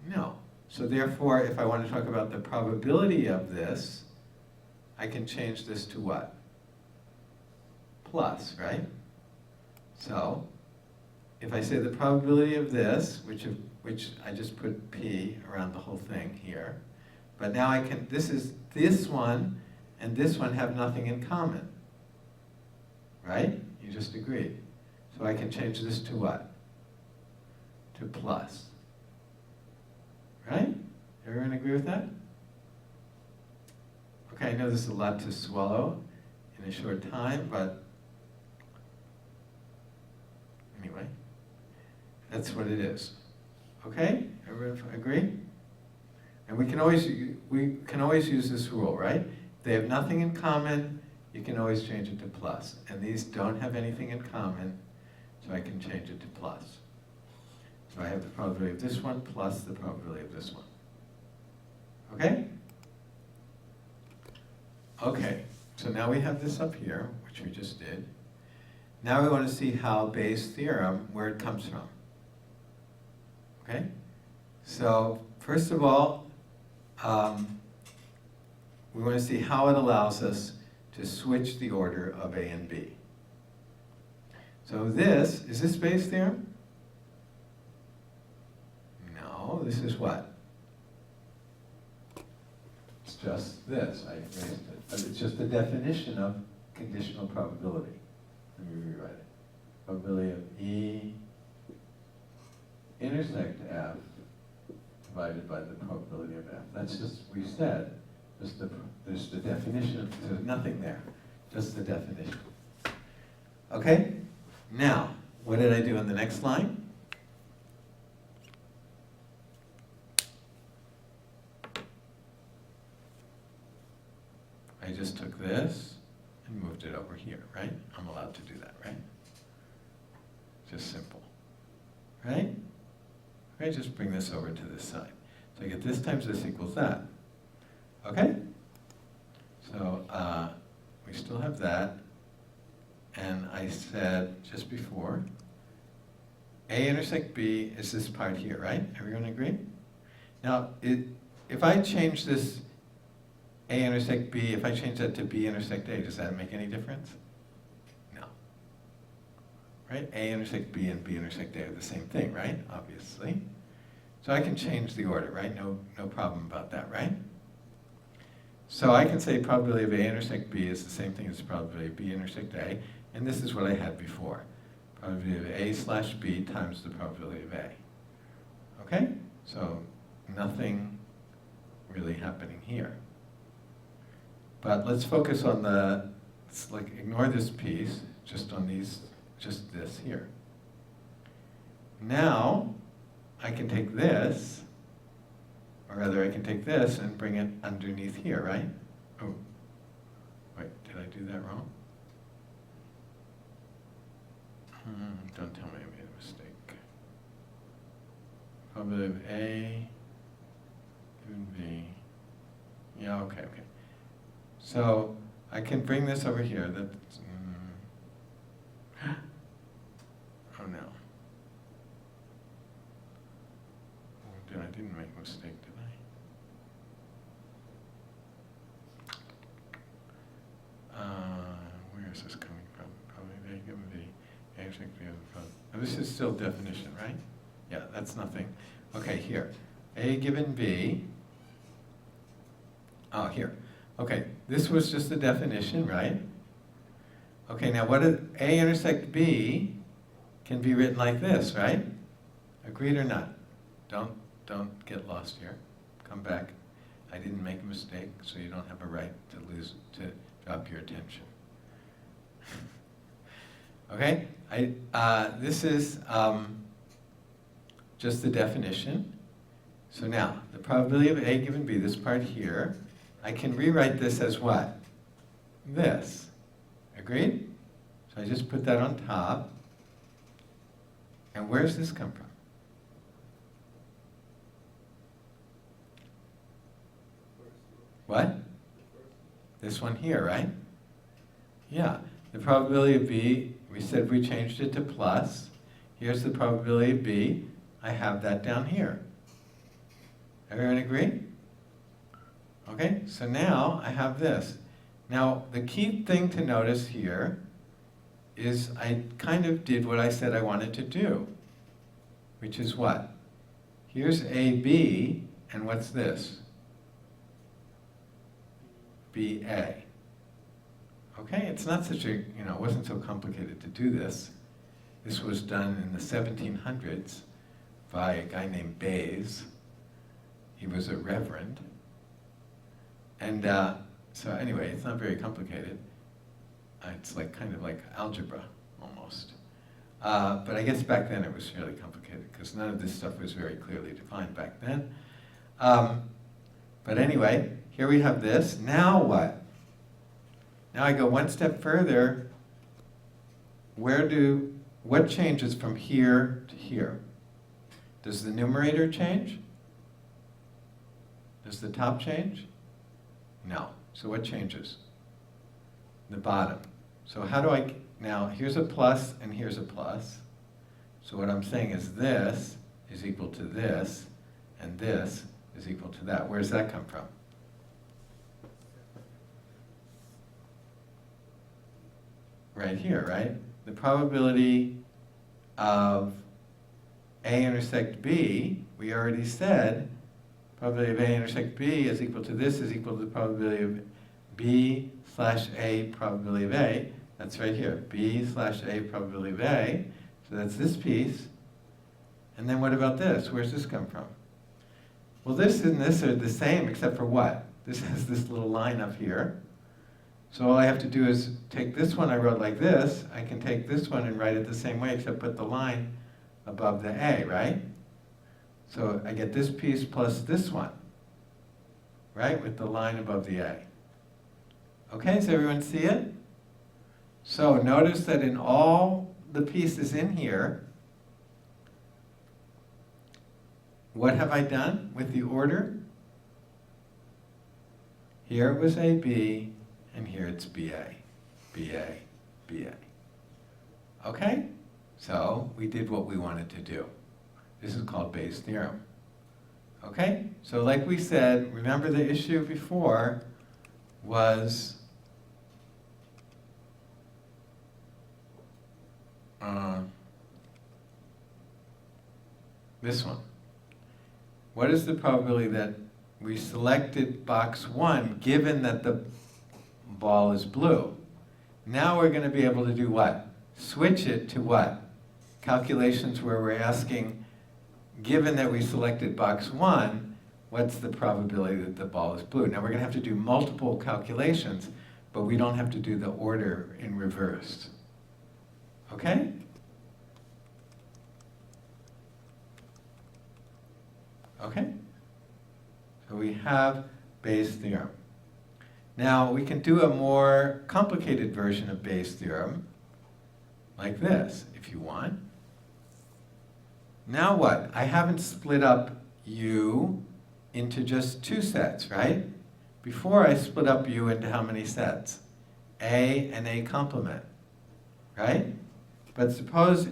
Speaker 1: No. So therefore, if I want to talk about the probability of this, I can change this to what? Plus, right? So, if I say the probability of this, which I just put P around the whole thing here, but now I can, this is this one, and this one have nothing in common. Right? You just agreed. So I can change this to what? To plus. Right? Everyone agree with that? Okay, I know this is a lot to swallow in a short time, but anyway, that's what it is. Okay? Everyone agree? And we can always use this rule, right? If they have nothing in common, you can always change it to plus. And these don't have anything in common, so I can change it to plus. So I have the probability of this one plus the probability of this one. Okay? Okay, so now we have this up here, which we just did. Now we want to see how Bayes' theorem, where it comes from. Okay? So, first of all, we want to see how it allows us to switch the order of A and B. So is this Bayes' theorem? No, this is what? It's just this, I erased it. But it's just the definition of conditional probability. Let me rewrite it. Probability of E intersect F divided by the probability of F. That's just, we said, there's the definition, there's nothing there, just the definition. Okay? Now, what did I do in the next line? I just took this and moved it over here, right? I'm allowed to do that, right? Just simple, right? Okay, just bring this over to this side. So I get this times this equals that. Okay? So we still have that. And I said just before, A intersect B is this part here, right? Everyone agree? Now, if I change this A intersect B, if I change that to B intersect A, does that make any difference? No. Right? A intersect B and B intersect A are the same thing, right? Obviously. So I can change the order, right? No problem about that, right? So I can say probability of A intersect B is the same thing as probability of B intersect A, and this is what I had before. Probability of A slash B times the probability of A. Okay? So nothing really happening here. But let's focus on ignore this piece, just on these, just this here. Now, I can take this, or rather I can take this and bring it underneath here, right? Oh, wait, did I do that wrong? Don't tell me I made a mistake. Probability of A given B. Yeah, okay. So I can bring this over here. That's, oh no. I didn't make a mistake, did I? Where is this coming from? Probably A given B. A intersect B. Oh, this is still definition, right? Yeah, that's nothing. Okay, here. A given B. Oh, here. Okay, this was just the definition, right? Okay, now what is A intersect B can be written like this, right? Agreed or not? Don't get lost here. Come back. I didn't make a mistake, so you don't have a right to drop your attention. Okay? This is just the definition. So now, the probability of A given B, this part here, I can rewrite this as what? This. Agreed? So I just put that on top. And where does this come from? What? This one here, right? Yeah. The probability of B, we said we changed it to plus. Here's the probability of B. I have that down here. Everyone agree? Okay, so now I have this. Now, the key thing to notice here is I kind of did what I said I wanted to do, which is what? Here's AB, and what's this? BA. Okay, it's not such a, it wasn't so complicated to do this. This was done in the 1700s by a guy named Bayes. He was a reverend. And so anyway, it's not very complicated. It's like kind of like algebra, almost. But I guess back then it was fairly complicated because none of this stuff was very clearly defined back then. But anyway, here we have this. Now what? Now I go one step further. What changes from here to here? Does the numerator change? Does the top change? No. So what changes? The bottom. So how do I, now here's a plus and here's a plus. So what I'm saying is this is equal to this and this is equal to that. Where does that come from? Right here, right? The probability of A intersect B, we already said, probability of A intersect B is equal to this is equal to the probability of B slash A probability of A. That's right here, B slash A probability of A. So that's this piece. And then what about this? Where's this come from? Well, this and this are the same except for what? This has this little line up here. So all I have to do is take this one I wrote like this. I can take this one and write it the same way except put the line above the A, right? So I get this piece plus this one, right? With the line above the A. Okay, does everyone see it? So notice that in all the pieces in here, what have I done with the order? Here it was AB, and here it's BA, BA, BA. Okay? So we did what we wanted to do. This is called Bayes' theorem. Okay? So like we said, remember the issue before was this one. What is the probability that we selected box 1 given that the ball is blue? Now we're going to be able to do what? Switch it to what? Calculations where we're asking, given that we selected box 1, what's the probability that the ball is blue? Now we're going to have to do multiple calculations, but we don't have to do the order in reverse. Okay? Okay? So we have Bayes' theorem. Now we can do a more complicated version of Bayes' theorem, like this, if you want. Now what? I haven't split up U into just 2 sets, right? Before I split up U into how many sets? A and A complement, right? But suppose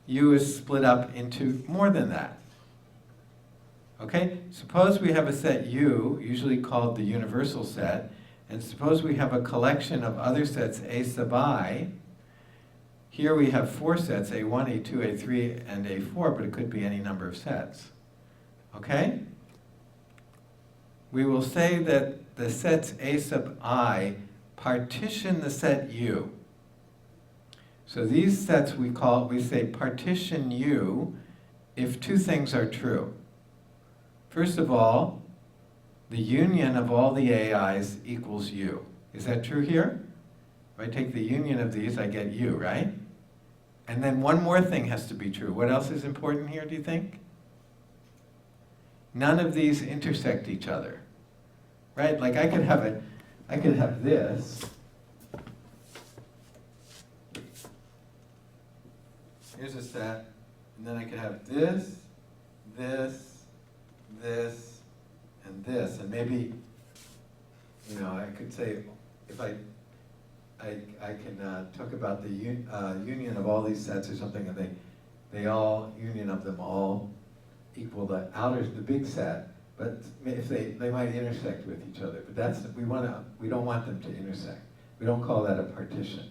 Speaker 1: U is split up into more than that. Okay, suppose we have a set U, usually called the universal set, and suppose we have a collection of other sets A sub I. Here we have 4 sets, A1, A2, A3, and A4, but it could be any number of sets. Okay? We will say that the sets A sub I partition the set U. So these sets we say partition U if 2 things are true. First of all, the union of all the AIs equals U. Is that true here? If I take the union of these, I get U, right? And then one more thing has to be true. What else is important here, do you think? None of these intersect each other, right? Like I could have this. Here's a set, and then I could have this, this, this, and this, and maybe, I could say, if I can talk about the union of all these sets or something, and they all, union of them all equal the big set, but if they might intersect with each other, but we don't want them to intersect. We don't call that a partition.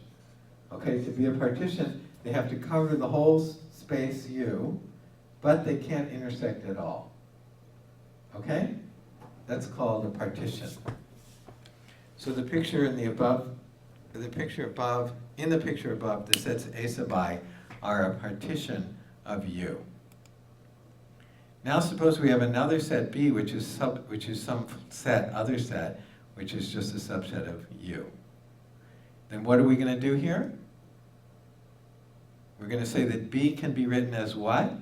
Speaker 1: Okay, to be a partition, they have to cover the whole space U, but they can't intersect at all. Okay? That's called a partition. So the picture in the above the picture above, in the picture above, the sets A sub I are a partition of U. Now suppose we have another set B, which is some set, other set, which is just a subset of U. Then what are we going to do here? We're going to say that B can be written as what?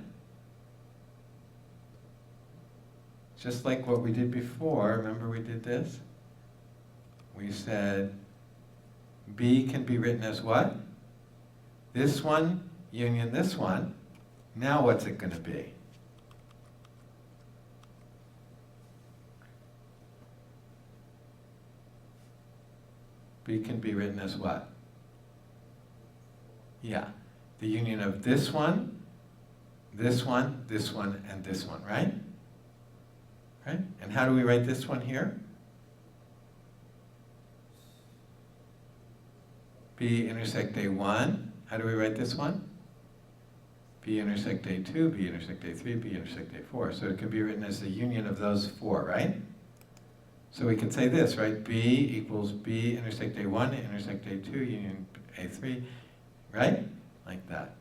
Speaker 1: Just like what we did before. Remember we did this? We said B can be written as what? This one union this one. Now what's it going to be? B can be written as what? Yeah, the union of this one, this one, this one, and this one, right? Right? And how do we write this one here? B intersect A1. How do we write this one? B intersect A2, B intersect A3, B intersect A4. So it can be written as the union of those four, right? So we can say this, right? B equals B intersect A1, intersect A2, union A3, right? Like that.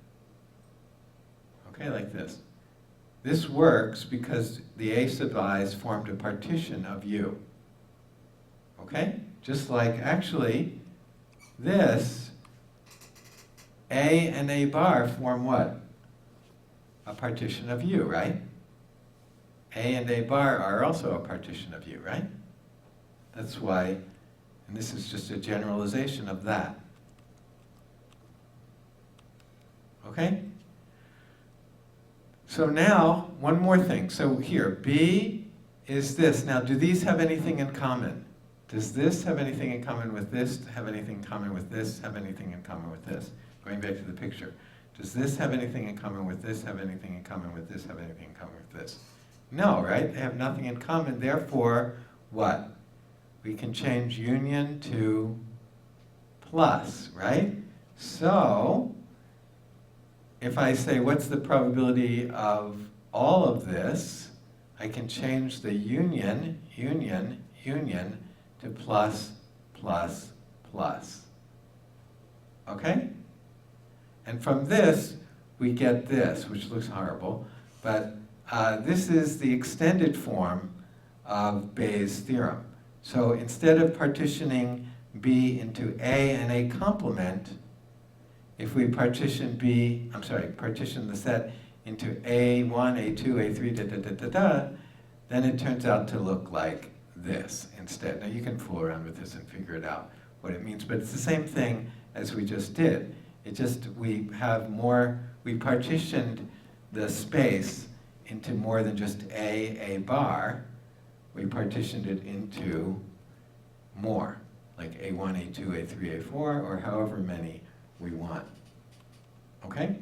Speaker 1: Okay, like this. This works because the A sub i's formed a partition of U. Okay? Just like, actually, this, A and A bar form what? A partition of U, right? A and A bar are also a partition of U, right? That's why, and this is just a generalization of that. Okay? So now, one more thing. So here, B is this. Now, do these have anything in common? Does this have anything in common with this? Have anything in common with this? Have anything in common with this? Going back to the picture. Does this have anything in common with this? Have anything in common with this? Have anything in common with this? No, right? They have nothing in common. Therefore, what? We can change union to plus, right? So, if I say, what's the probability of all of this? I can change the union to plus, plus, plus. Okay? And from this, we get this, which looks horrible, but this is the extended form of Bayes' theorem. So instead of partitioning B into A and A complement, if we partition the set into A1, A2, A3, then it turns out to look like this instead. Now you can fool around with this and figure it out, what it means, but it's the same thing as we just did. It just, we partitioned the space into more than just A bar. We partitioned it into more, like A1, A2, A3, A4, or however many we want. Okay?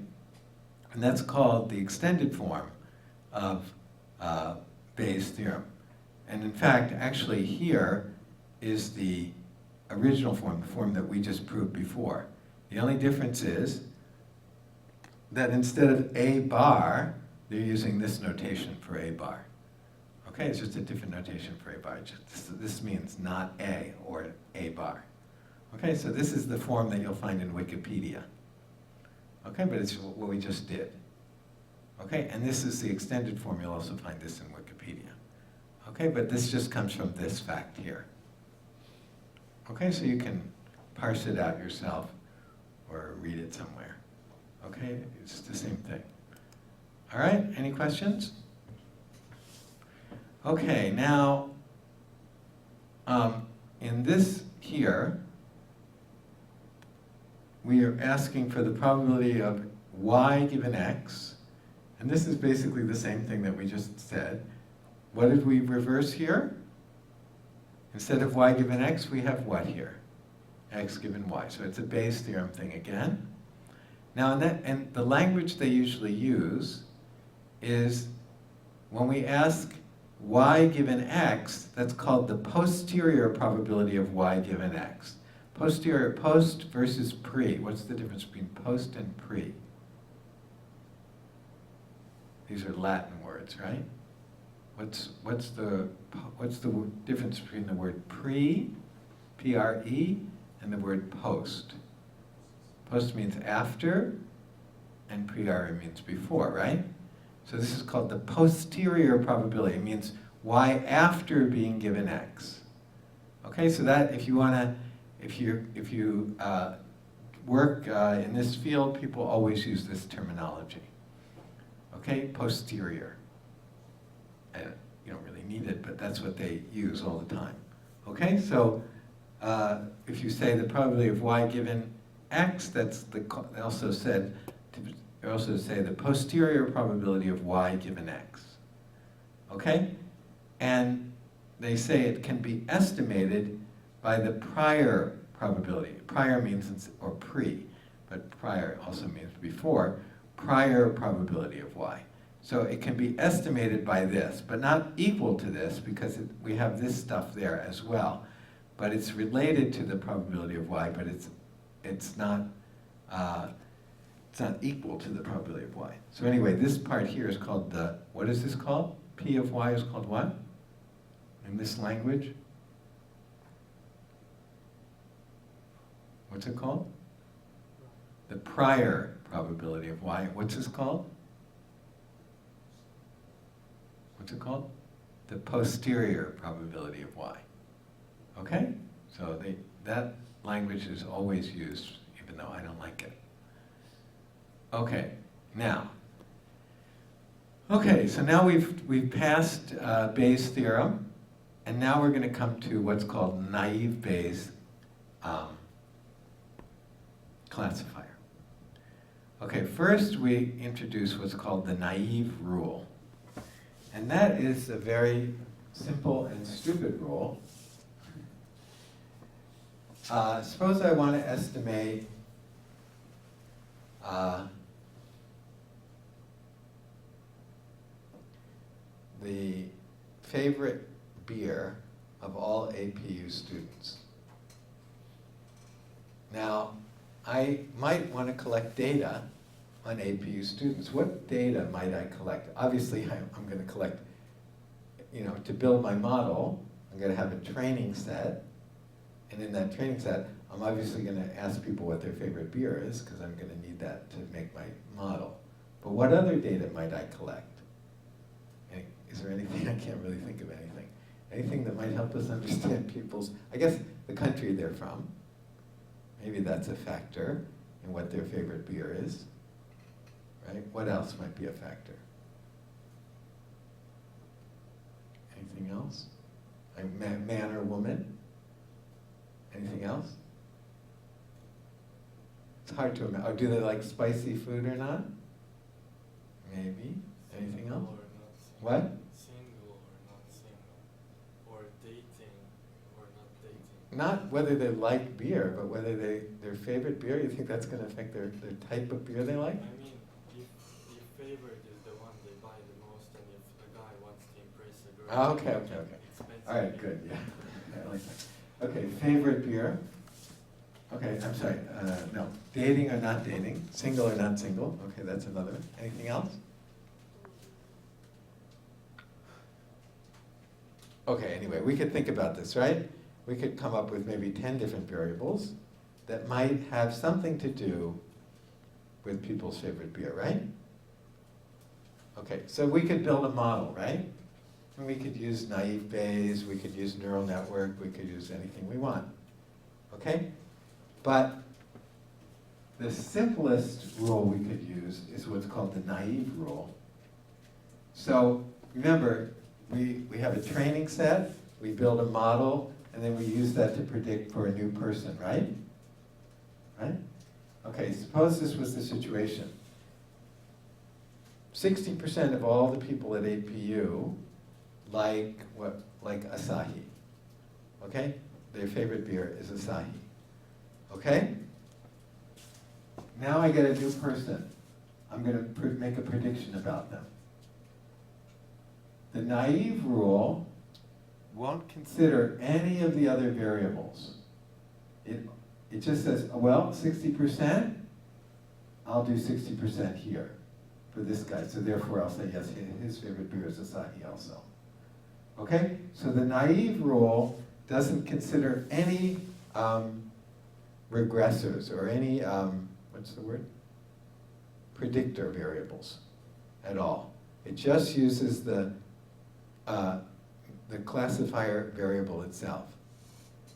Speaker 1: And that's called the extended form of Bayes' theorem. And in fact, actually here is the original form, the form that we just proved before. The only difference is that instead of A bar, they're using this notation for A bar. Okay, it's just a different notation for A bar. This means not A or A bar. Okay, so this is the form that you'll find in Wikipedia. Okay, but it's what we just did. Okay, and this is the extended form. You'll also find this in Wikipedia. Okay, but this just comes from this fact here. Okay, so you can parse it out yourself or read it somewhere. Okay, it's the same thing. All right, any questions? Okay, now, in this here, we are asking for the probability of y given x, and this is basically the same thing that we just said. What did we reverse here? Instead of y given x, we have what here? X given y. So it's a Bayes' theorem thing again. Now, and the language they usually use is when we ask y given x, that's called the posterior probability of y given x. Posterior, post versus pre. What's the difference between post and pre? These are Latin words, right? What's the difference between the word pre, P-R-E, and the word post. Post means after, and priori means before, right? So this is called the posterior probability. It means y after being given x. Okay, so that if you work in this field, people always use this terminology. Okay, posterior. You don't really need it, but that's what they use all the time. Okay, so if you say the probability of y given x, that's they also say the posterior probability of y given x. Okay, and they say it can be estimated by the prior probability. Prior means, or pre, but prior also means before, prior probability of y. So it can be estimated by this, but not equal to this because we have this stuff there as well. But it's related to the probability of y, but it's not equal to the probability of y. So anyway, this part here is called the, what is this called? P of y is called what? In this language? What's it called? The prior probability of y. What's this called? What's it called? The posterior probability of y. Okay? So that language is always used, even though I don't like it. Okay, now. Okay, so now we've passed Bayes' theorem, and now we're going to come to what's called naive Bayes classifier. Okay, first we introduce what's called the naive rule. And that is a very simple and stupid rule. Suppose I want to estimate the favorite beer of all APU students. Now, I might want to collect data on APU students. What data might I collect? Obviously, I'm going to collect, to build my model, I'm going to have a training set. And in that training set, I'm obviously going to ask people what their favorite beer is, because I'm going to need that to make my model. But what other data might I collect? Is there anything? I can't really think of anything. Anything that might help us understand people's, I guess, the country they're from. Maybe that's a factor in what their favorite beer is. Right? What else might be a factor? Anything else? Like man or woman? Anything else? It's hard to imagine. Oh, do they like spicy food or not? Maybe. Anything else? What?
Speaker 2: Single or not single. Or dating or not dating.
Speaker 1: Not whether they like beer, but whether their favorite beer, you think that's going to affect their type of beer they like?
Speaker 2: I mean, if favorite is the one they buy the most, and if the guy wants to impress a girl,
Speaker 1: Oh, okay.
Speaker 2: expensive
Speaker 1: All right,
Speaker 2: beer.
Speaker 1: good, yeah. I like that. Okay, favorite beer. Okay, I'm sorry, no. Dating or not dating, single or not single. Okay, that's another one. Anything else? Okay, anyway, we could think about this, right? We could come up with maybe 10 different variables that might have something to do with people's favorite beer, right? Okay, so we could build a model, right? And we could use naive Bayes, we could use neural network, we could use anything we want. Okay? But the simplest rule we could use is what's called the naive rule. So remember, we have a training set, we build a model, and then we use that to predict for a new person, right? Right? Okay, suppose this was the situation. 60% of all the people at APU like Asahi. Okay? Their favorite beer is Asahi. Okay? Now I get a new person. I'm going to make a prediction about them. The naive rule won't consider any of the other variables. It just says, well, 60%, I'll do 60% here for this guy. So therefore I'll say, yes, his favorite beer is Asahi also. Okay? So the naive rule doesn't consider any regressors or any, what's the word? Predictor variables at all. It just uses the classifier variable itself.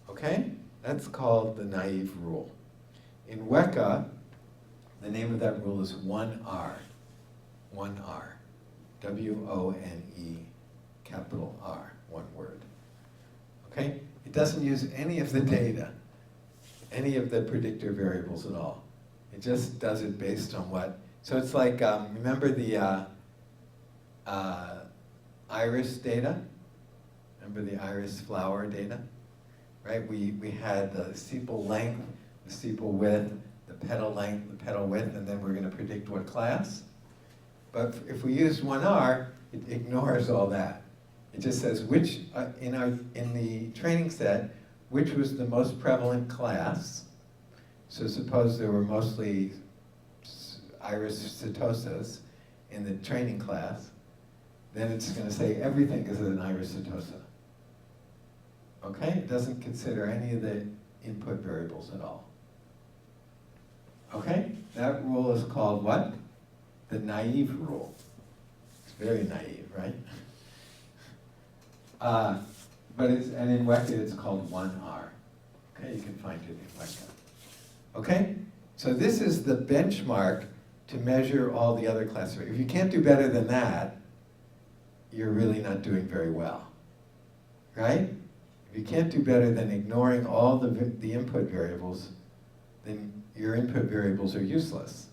Speaker 1: Okay? That's called the naive rule. In Weka, the name of that rule is 1R. 1R. W-O-N-E, capital R, one word. Okay? It doesn't use any of the data, any of the predictor variables at all. It just does it based on what. So it's like, remember the iris data? Remember the iris flower data? Right? We had the sepal length, the sepal width, the petal length, the petal width, and then we're going to predict what class. But if we use 1R, it ignores all that. It just says which, in the training set, which was the most prevalent class. So suppose there were mostly iris setosas in the training class, then it's going to say everything is an iris setosa. Okay? It doesn't consider any of the input variables at all. Okay? That rule is called what? The naive rule. It's very naive, right? And in Weka it's called 1R. Okay, you can find it in Weka. Okay? So this is the benchmark to measure all the other classifiers. If you can't do better than that, you're really not doing very well. Right? If you can't do better than ignoring all the input variables, then your input variables are useless.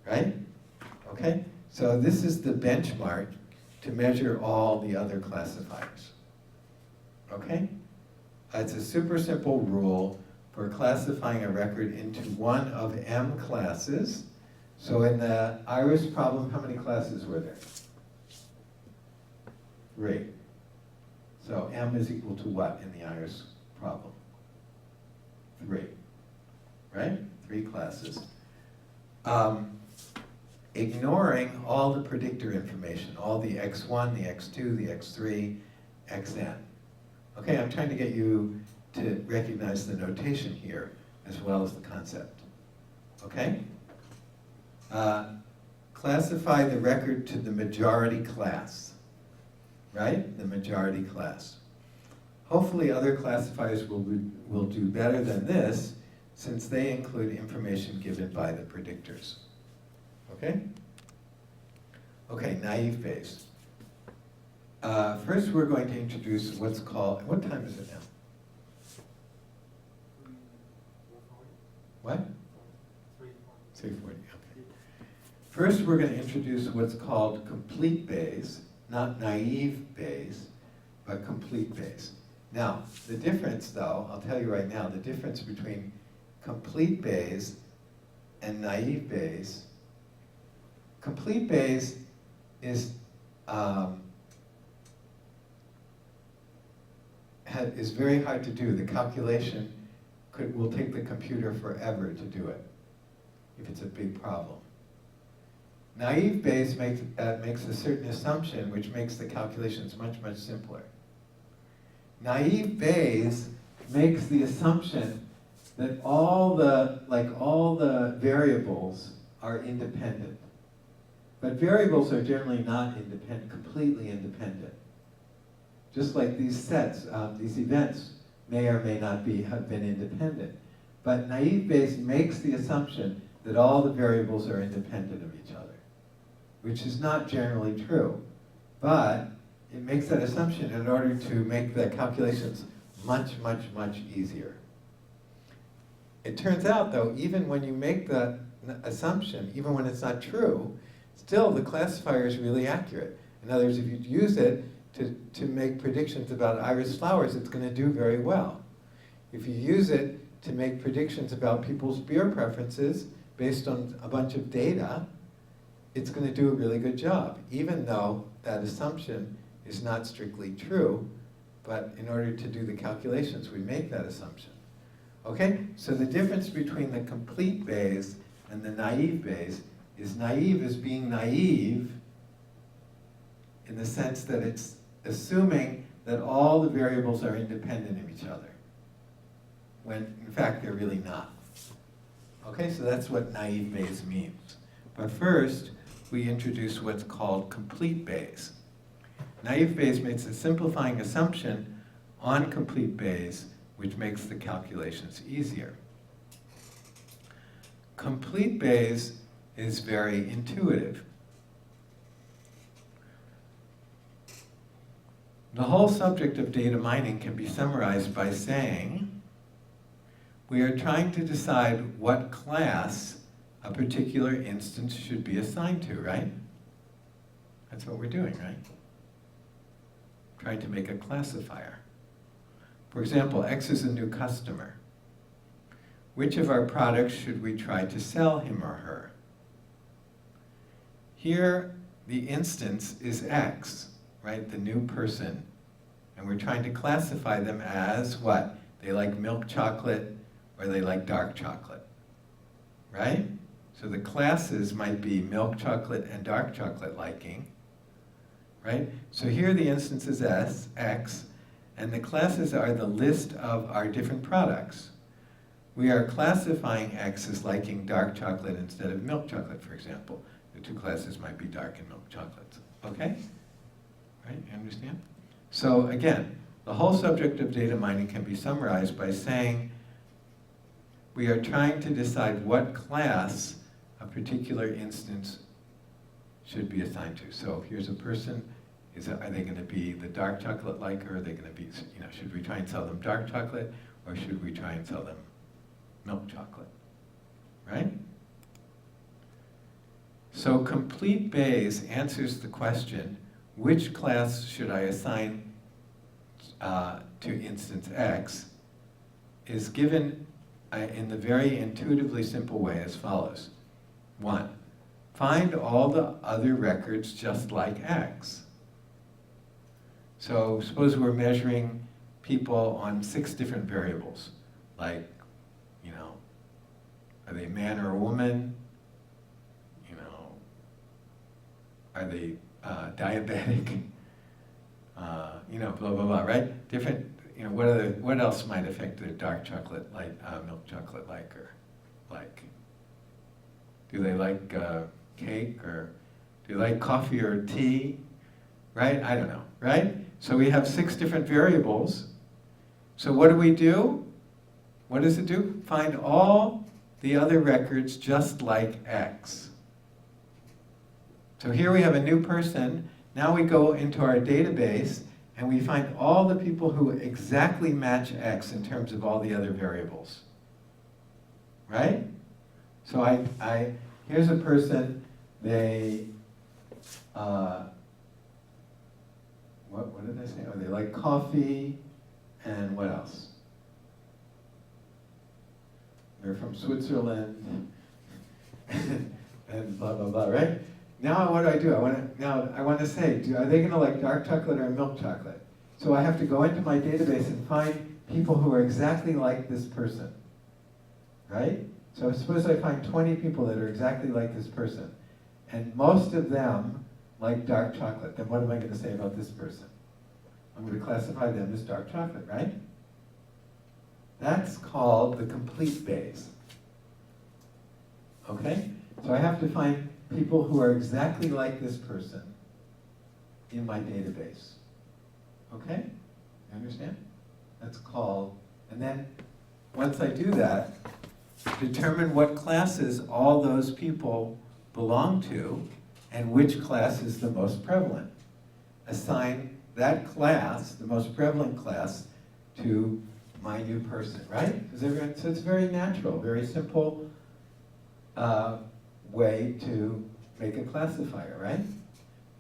Speaker 1: Right? Okay? So this is the benchmark to measure all the other classifiers. Okay? It's a super simple rule for classifying a record into one of M classes. So in the iris problem, how many classes were there? 3. So M is equal to what in the iris problem? 3. Right? 3 classes. Ignoring all the predictor information, all the x1, the x2, the x3, xn. Okay, I'm trying to get you to recognize the notation here as well as the concept. Okay? Classify the record to the majority class. Right? The majority class. Hopefully other classifiers will do better than this since they include information given by the predictors. Okay? Okay, naive Bayes. First we're going to introduce what's called, what time is it now? What? 3:40, okay. First we're going to introduce what's called complete Bayes, not naive Bayes, but complete Bayes. Now, the difference though, I'll tell you right now, the difference between complete Bayes and naive Bayes. Complete Bayes is very hard to do. The calculation will take the computer forever to do it, if it's a big problem. Naive Bayes makes a certain assumption which makes the calculations much, much simpler. Naive Bayes makes the assumption that all the variables are independent. But variables are generally not independent, completely independent. Just like these sets, these events may or may not have been independent. But naive Bayes makes the assumption that all the variables are independent of each other, which is not generally true. But it makes that assumption in order to make the calculations much, much, much easier. It turns out, though, even when you make the assumption, even when it's not true, still the classifier is really accurate. In other words, if you use it to make predictions about iris flowers, it's going to do very well. If you use it to make predictions about people's beer preferences based on a bunch of data, it's going to do a really good job, even though that assumption is not strictly true, but in order to do the calculations, we make that assumption. Okay, so the difference between the complete Bayes and the naive Bayes is naive is being naive in the sense that it's assuming that all the variables are independent of each other. when in fact they're really not. Okay, so that's what naive Bayes means. But first, we introduce what's called complete Bayes. Naive Bayes makes a simplifying assumption on complete Bayes, which makes the calculations easier. Complete Bayes is very intuitive. The whole subject of data mining can be summarized by saying, we are trying to decide what class a particular instance should be assigned to, right? That's what we're doing, right? Trying to make a classifier. For example, X is a new customer. Which of our products should we try to sell him or her? Here, the instance is X, right? The new person. And we're trying to classify them as what? They like milk chocolate or they like dark chocolate, right? So the classes might be milk chocolate and dark chocolate liking, right? So here the instance is X, and the classes are the list of our different products. We are classifying X as liking dark chocolate instead of milk chocolate, for example. The two classes might be dark and milk chocolates, okay? Right, you understand? So again, the whole subject of data mining can be summarized by saying we are trying to decide what class a particular instance should be assigned to. So here's a person, are they going to be the dark chocolate liker? Are they going to be, should we try and sell them dark chocolate or should we try and sell them milk chocolate, right? So complete Bayes answers the question, which class should I assign to instance X, is given in the very intuitively simple way as follows. 1, find all the other records just like X. So suppose we're measuring people on 6 different variables, like, are they a man or a woman? Are they diabetic? Blah, blah, blah, right? Different, what else might affect their dark chocolate, milk chocolate liker? Do they like cake, or do they like coffee or tea? Right? I don't know, right? So we have 6 different variables. So what do? What does it do? Find all the other records just like X. So here we have a new person. Now we go into our database and we find all the people who exactly match X in terms of all the other variables. Right? So here's a person, they, what did I say? Oh, they like coffee, and what else? They're from Switzerland, and blah, blah, blah, right? Now what do? I want to say, are they going to like dark chocolate or milk chocolate? So I have to go into my database and find people who are exactly like this person, right? So suppose I find 20 people that are exactly like this person, and most of them like dark chocolate. Then what am I going to say about this person? I'm going to classify them as dark chocolate, right? That's called the complete Bayes. Okay? So I have to find people who are exactly like this person in my database. Okay? You understand? That's called, and then once I do that, determine what classes all those people belong to and which class is the most prevalent. Assign that class, the most prevalent class, to my new person, right? So it's very natural, very simple way to make a classifier, right?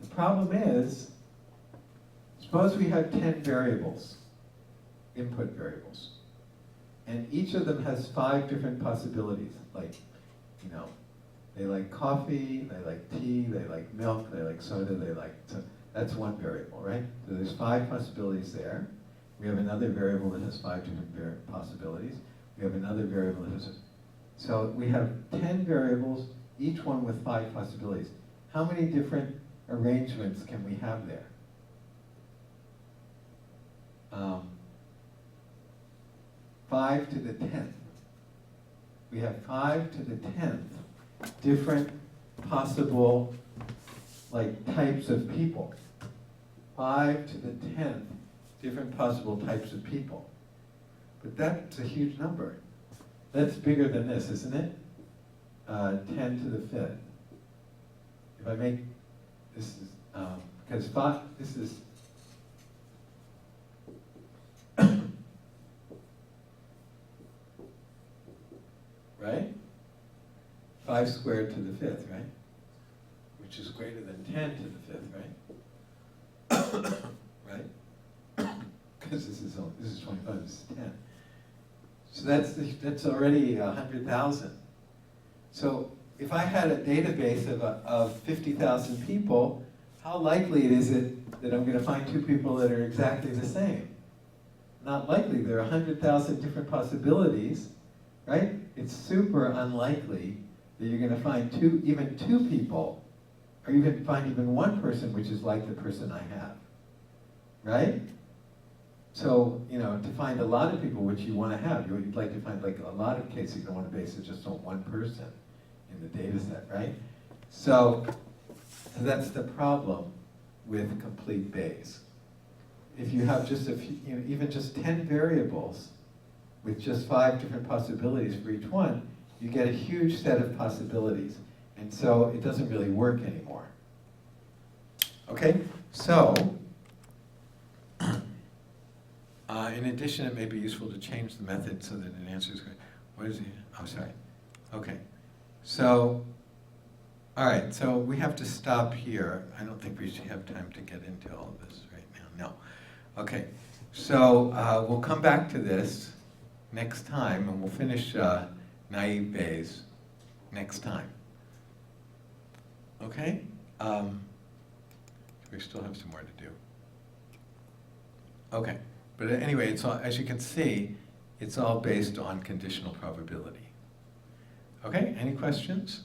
Speaker 1: The problem is, suppose we have 10 variables, input variables, and each of them has 5 different possibilities, like, they like coffee, they like tea, they like milk, they like soda, that's one variable, right? So there's 5 possibilities there. We have another variable that has 5 different possibilities. We have another variable that has, so we have 10 variables, each one with 5 possibilities. How many different arrangements can we have there? 5 to the 10th. We have 5 to the 10th different possible types of people. 5 to the 10th different possible types of people. But that's a huge number. That's bigger than this, isn't it? 10 to the 5th. If I make, this is, because 5, this is, right? 5 squared to the 5th, right? Which is greater than 10 to the 5th, right? Right? Because this is 25, this is 10. So that's already 100,000. So if I had a database of 50,000 people, how likely is it that I'm going to find 2 people that are exactly the same? Not likely. There are 100,000 different possibilities, right? It's super unlikely that you're going to find even two people, or even find even one person which is like the person I have, right? So, to find a lot of people which you want to have, you'd like to find a lot of cases you don't want to base it just on one person in the data set, right? So that's the problem with complete Bayes. If you have just a few, even just 10 variables with just 5 different possibilities for each one, you get a huge set of possibilities. And so it doesn't really work anymore. Okay, so in addition, it may be useful to change the method so that an answer is good. What is it? Oh, sorry. Okay. So, all right, so we have to stop here. I don't think we should have time to get into all of this right now. No. Okay. So we'll come back to this next time, and we'll finish naive Bayes next time. Okay? We still have some more to do. Okay. But anyway, it's all, as you can see, it's all based on conditional probability. Okay, any questions?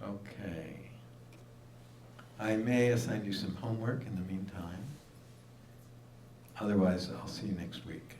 Speaker 1: Okay. I may assign you some homework in the meantime. Otherwise, I'll see you next week.